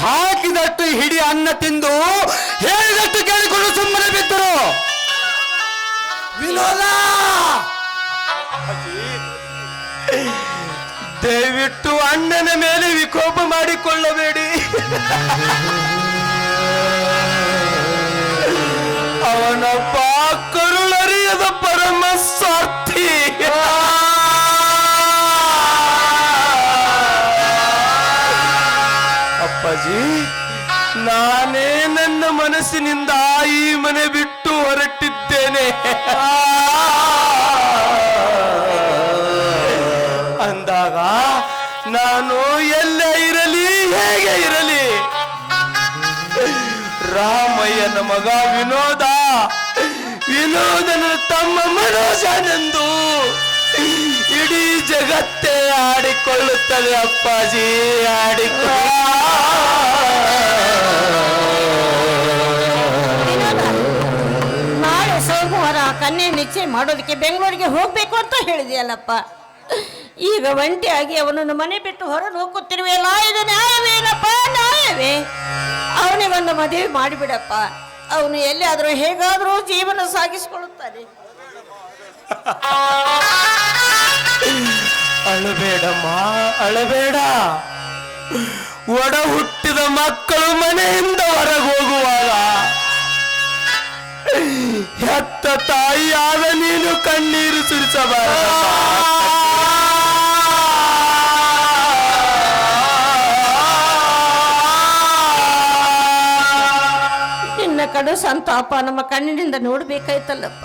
ಹಾಕಿದಟ್ಟು ಹಿಡಿ ಅನ್ನ ತಿಂದು ಹೇಳಿದಟ್ಟು ಕೇಳಿಕೊಂಡು ಸುಮ್ಮನೆ ಬಿದ್ದರು. ವಿನೋದ, ದಯವಿಟ್ಟು ಅಣ್ಣನ ಮೇಲೆ ವಿಕೋಪ ಮಾಡಿಕೊಳ್ಳಬೇಡಿ. ಅವನೊಬ್ಬ ಕರುಳರಿಯದ ಪರಮ ಸ್ವಾರ್ಥಿ. ಅಪ್ಪಾಜಿ, ನಾನೇ ನನ್ನ ಮನಸ್ಸಿನಿಂದ ಈ ಮನೆ ಬಿಟ್ಟು ಹೊರಟಿದ್ದೇನೆ. ಅಂದಾಗ ನಾನು ಎಲ್ಲೇ ಇರಲಿ, ಹೇಗೆ ಇರಲಿ, ರಾಮಯ್ಯನ ಮಗ ವಿನೋದ, ವಿನೋದನ ತಮ್ಮ ಮನೋಜನೆಂದು ಇಡೀ ಜಗತ್ತೇ ಆಡಿಕೊಳ್ಳುತ್ತದೆ. ಅಪ್ಪಾಜಿ, ನಾಳೆ ಸೋಮವಾರ ಕನ್ಯೆ ನಿಶ್ಚಯ ಮಾಡೋದಕ್ಕೆ ಬೆಂಗಳೂರಿಗೆ ಹೋಗ್ಬೇಕು ಅಂತ ಹೇಳಿದೆಯಲ್ಲಪ್ಪ. ಈಗ ಒಂಟಿಯಾಗಿ ಅವನನ್ನು ಮನೆ ಬಿಟ್ಟು ಹೊರಗೆ ಹೋಗುತ್ತಿರುವೆಯಲ್ಲ, ಇದು ನ್ಯಾಯವೇನಪ್ಪ? ನ್ಯಾಯವೇ? ಅವನಿಗೊಂದು ಮದುವೆ ಮಾಡಿಬಿಡಪ್ಪ. ಅವನು ಎಲ್ಲಿಯಾದರೂ ಹೇಗಾದರೂ ಜೀವನ ಸಾಗಿಸಿಕೊಳ್ಳುತ್ತಾನೆ. ಅಳಬೇಡಮ್ಮ, ಅಳಬೇಡ. ಒಡ ಹುಟ್ಟಿದ ಮಕ್ಕಳು ಮನೆಯಿಂದ ಹೊರಗೆ ಹೋಗುವಾಗ ಹೆತ್ತ ತಾಯಿಯಾದ ನೀನು ಕಣ್ಣೀರು ಸುರಿಸಬಾರದು. ನಿನ್ನ ಕಡು ಸಂತಾಪ ನಮ್ಮ ಕಣ್ಣಿನಿಂದ ನೋಡ್ಬೇಕಾಯ್ತಲ್ಲಪ್ಪ,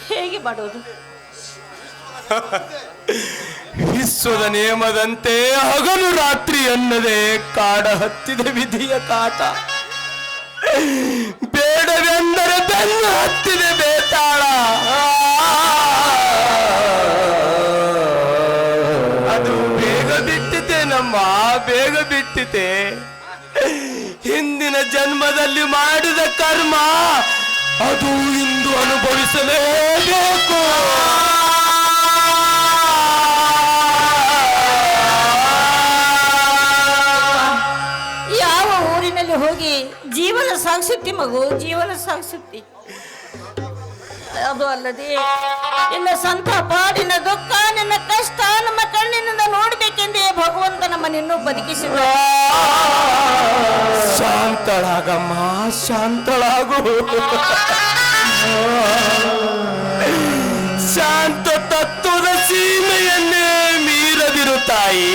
ಹೇಗೆ ಮಾಡೋದು? ವಿಶ್ವದ ನಿಯಮದಂತೆ ಹಗಲು ರಾತ್ರಿ ಅನ್ನದೆ ಕಾಡ ಹತ್ತಿದ ವಿಧಿಯ ಕಾಟ. ಬೇಡವೆಂದರೆ ಬೆನ್ನು ಹತ್ತಿದೆ ಬೇತಾಳ. ಅದು ಬೇಗ ಬಿಟ್ಟಿತೆ ನಮ್ಮ, ಬೇಗ ಬಿಟ್ಟಿತೆ. ಹಿಂದಿನ ಜನ್ಮದಲ್ಲಿ ಮಾಡಿದ ಕರ್ಮ ಅದು ಇಂದು ಅನುಭವಿಸಲೇಬೇಕು. ಯಾವ ಊರಿನಲ್ಲಿ ಹೋಗಿ ಜೀವನ ಸಾಗಿಸುತ್ತಿ ಮಗು, ಜೀವನ ಸಾಗಿಸುತ್ತಿ. ಅದು ಅಲ್ಲದೆ ನಿನ್ನ ಸಂತಾಪ, ನಿನ್ನ ದುಃಖ, ನಿನ್ನ ಕಷ್ಟ ನಮ್ಮ ಕಣ್ಣಿನಿಂದ ನೋಡ್ಬೇಕೆಂದೇ ಭಗವಂತ ನಮ್ಮನ್ನಿನ್ನೂ ಬದುಕಿಸಿದ. ಶಾಂತಳಾಗಮ್ಮ, ಶಾಂತಳಾಗು. ಶಾಂತ ತತ್ವದ ಸೀಮೆಯನ್ನೇ ಮೀರದಿರು ತಾಯಿ.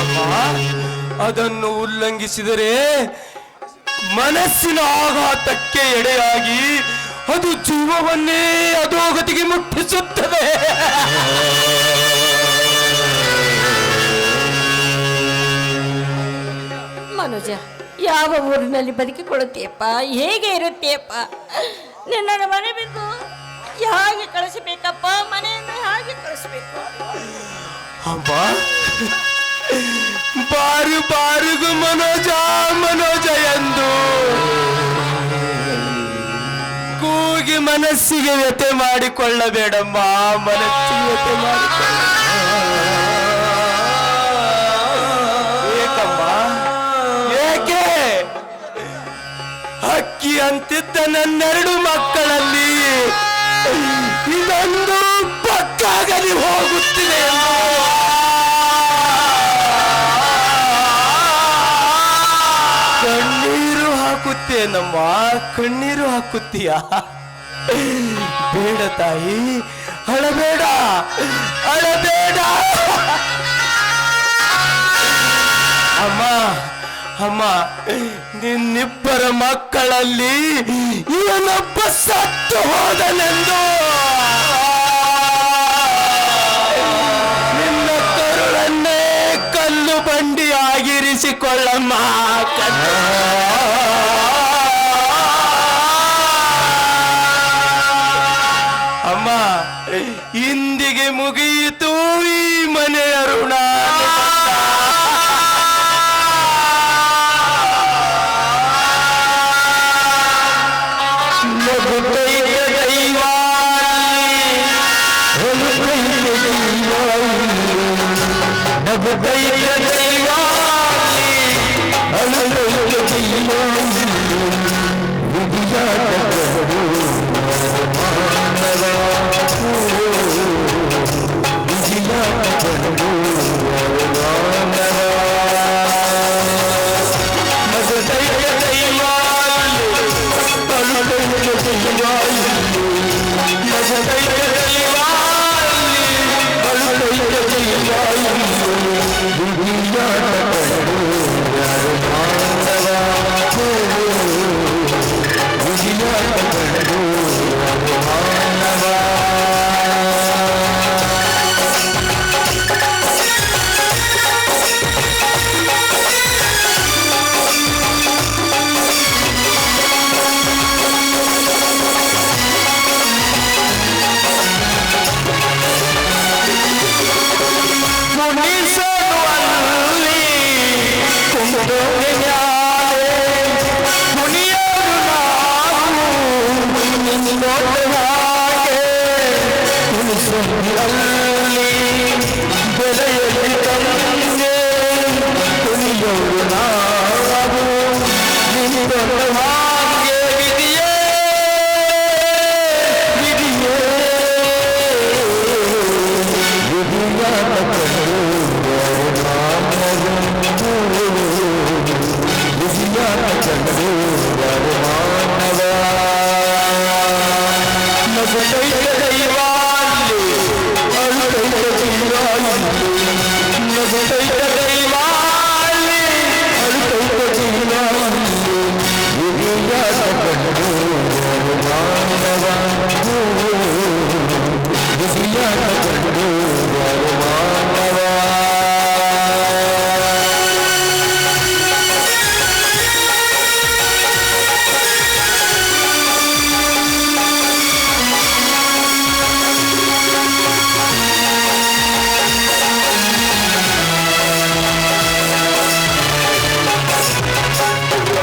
ಅಮ್ಮ, ಅದನ್ನು ಉಲ್ಲಂಘಿಸಿದರೆ ಮನಸ್ಸಿನ ಆಘಾತಕ್ಕೆ ಎಡೆಯಾಗಿ ಅದು ಜೀವವನ್ನೇ ಅಧೋಗತಿಗೆ ಮುಟ್ಟಿಸುತ್ತದೆ. ಮನುಜ, ಯಾವ ಊರಿನಲ್ಲಿ ಬದುಕಿಕೊಳ್ಳುತ್ತೀಯಪ್ಪ? ಹೇಗೆ ಇರುತ್ತೀಯಪ್ಪ? ನಿನ್ನನ್ನು ಮನೆ ಬಿದ್ದು ಹೇಗೆ ಕಳಿಸಬೇಕಪ್ಪ? ಮನೆಯನ್ನು ಹೇಗೆ ಕಳಿಸಬೇಕು? ಅಮ್ಮ, ಬಾರು ಬಾರಿಗೂ ಮನೋಜ ಮನೋಜ ಎಂದು ಕೂಗಿ ಮನಸ್ಸಿಗೆ ವ್ಯಥೆ ಮಾಡಿಕೊಳ್ಳಬೇಡಮ್ಮ, ಮನಸ್ಸಿಗೆ ವ್ಯಥೆ ಮಾಡಿಕೊಳ್ಳ. ಏಕಮ್ಮ, ಏಕೆ? ಅಕ್ಕಿ ಅಂತಿದ್ದ ನನ್ನೆರಡು ಮಕ್ಕಳಲ್ಲಿ ಇದೊಂದು ಪಕ್ಕಾಗಲಿ ಹೋಗುತ್ತಿದೆ. ಕಣ್ಣೀರು ಹಾಕುತ್ತೇನಮ್ಮ, ಕಣ್ಣೀರು ಹಾಕುತ್ತೀಯ? ಬೇಡ ತಾಯಿ, ಅಳಬೇಡ, ಅಳಬೇಡ. ಅಮ್ಮ, ಅಮ್ಮ, ನಿನ್ನಿಬ್ಬರ ಮಕ್ಕಳಲ್ಲಿ ಇವನೊಬ್ಬ ಸತ್ತು ಹೋದನೆಂದು ನಿನ್ನ ಕರುಳನ್ನೇ ಕಲ್ಲು ಬಂಡಿ ಆಗಿರಿಸಿಕೊಳ್ಳಮ್ಮ. ಅಮ್ಮ, ಇಂದಿಗೆ ಮುಗಿಯಿತು ಈ ಮನೆಯ ಋಣ. ಯಾಕ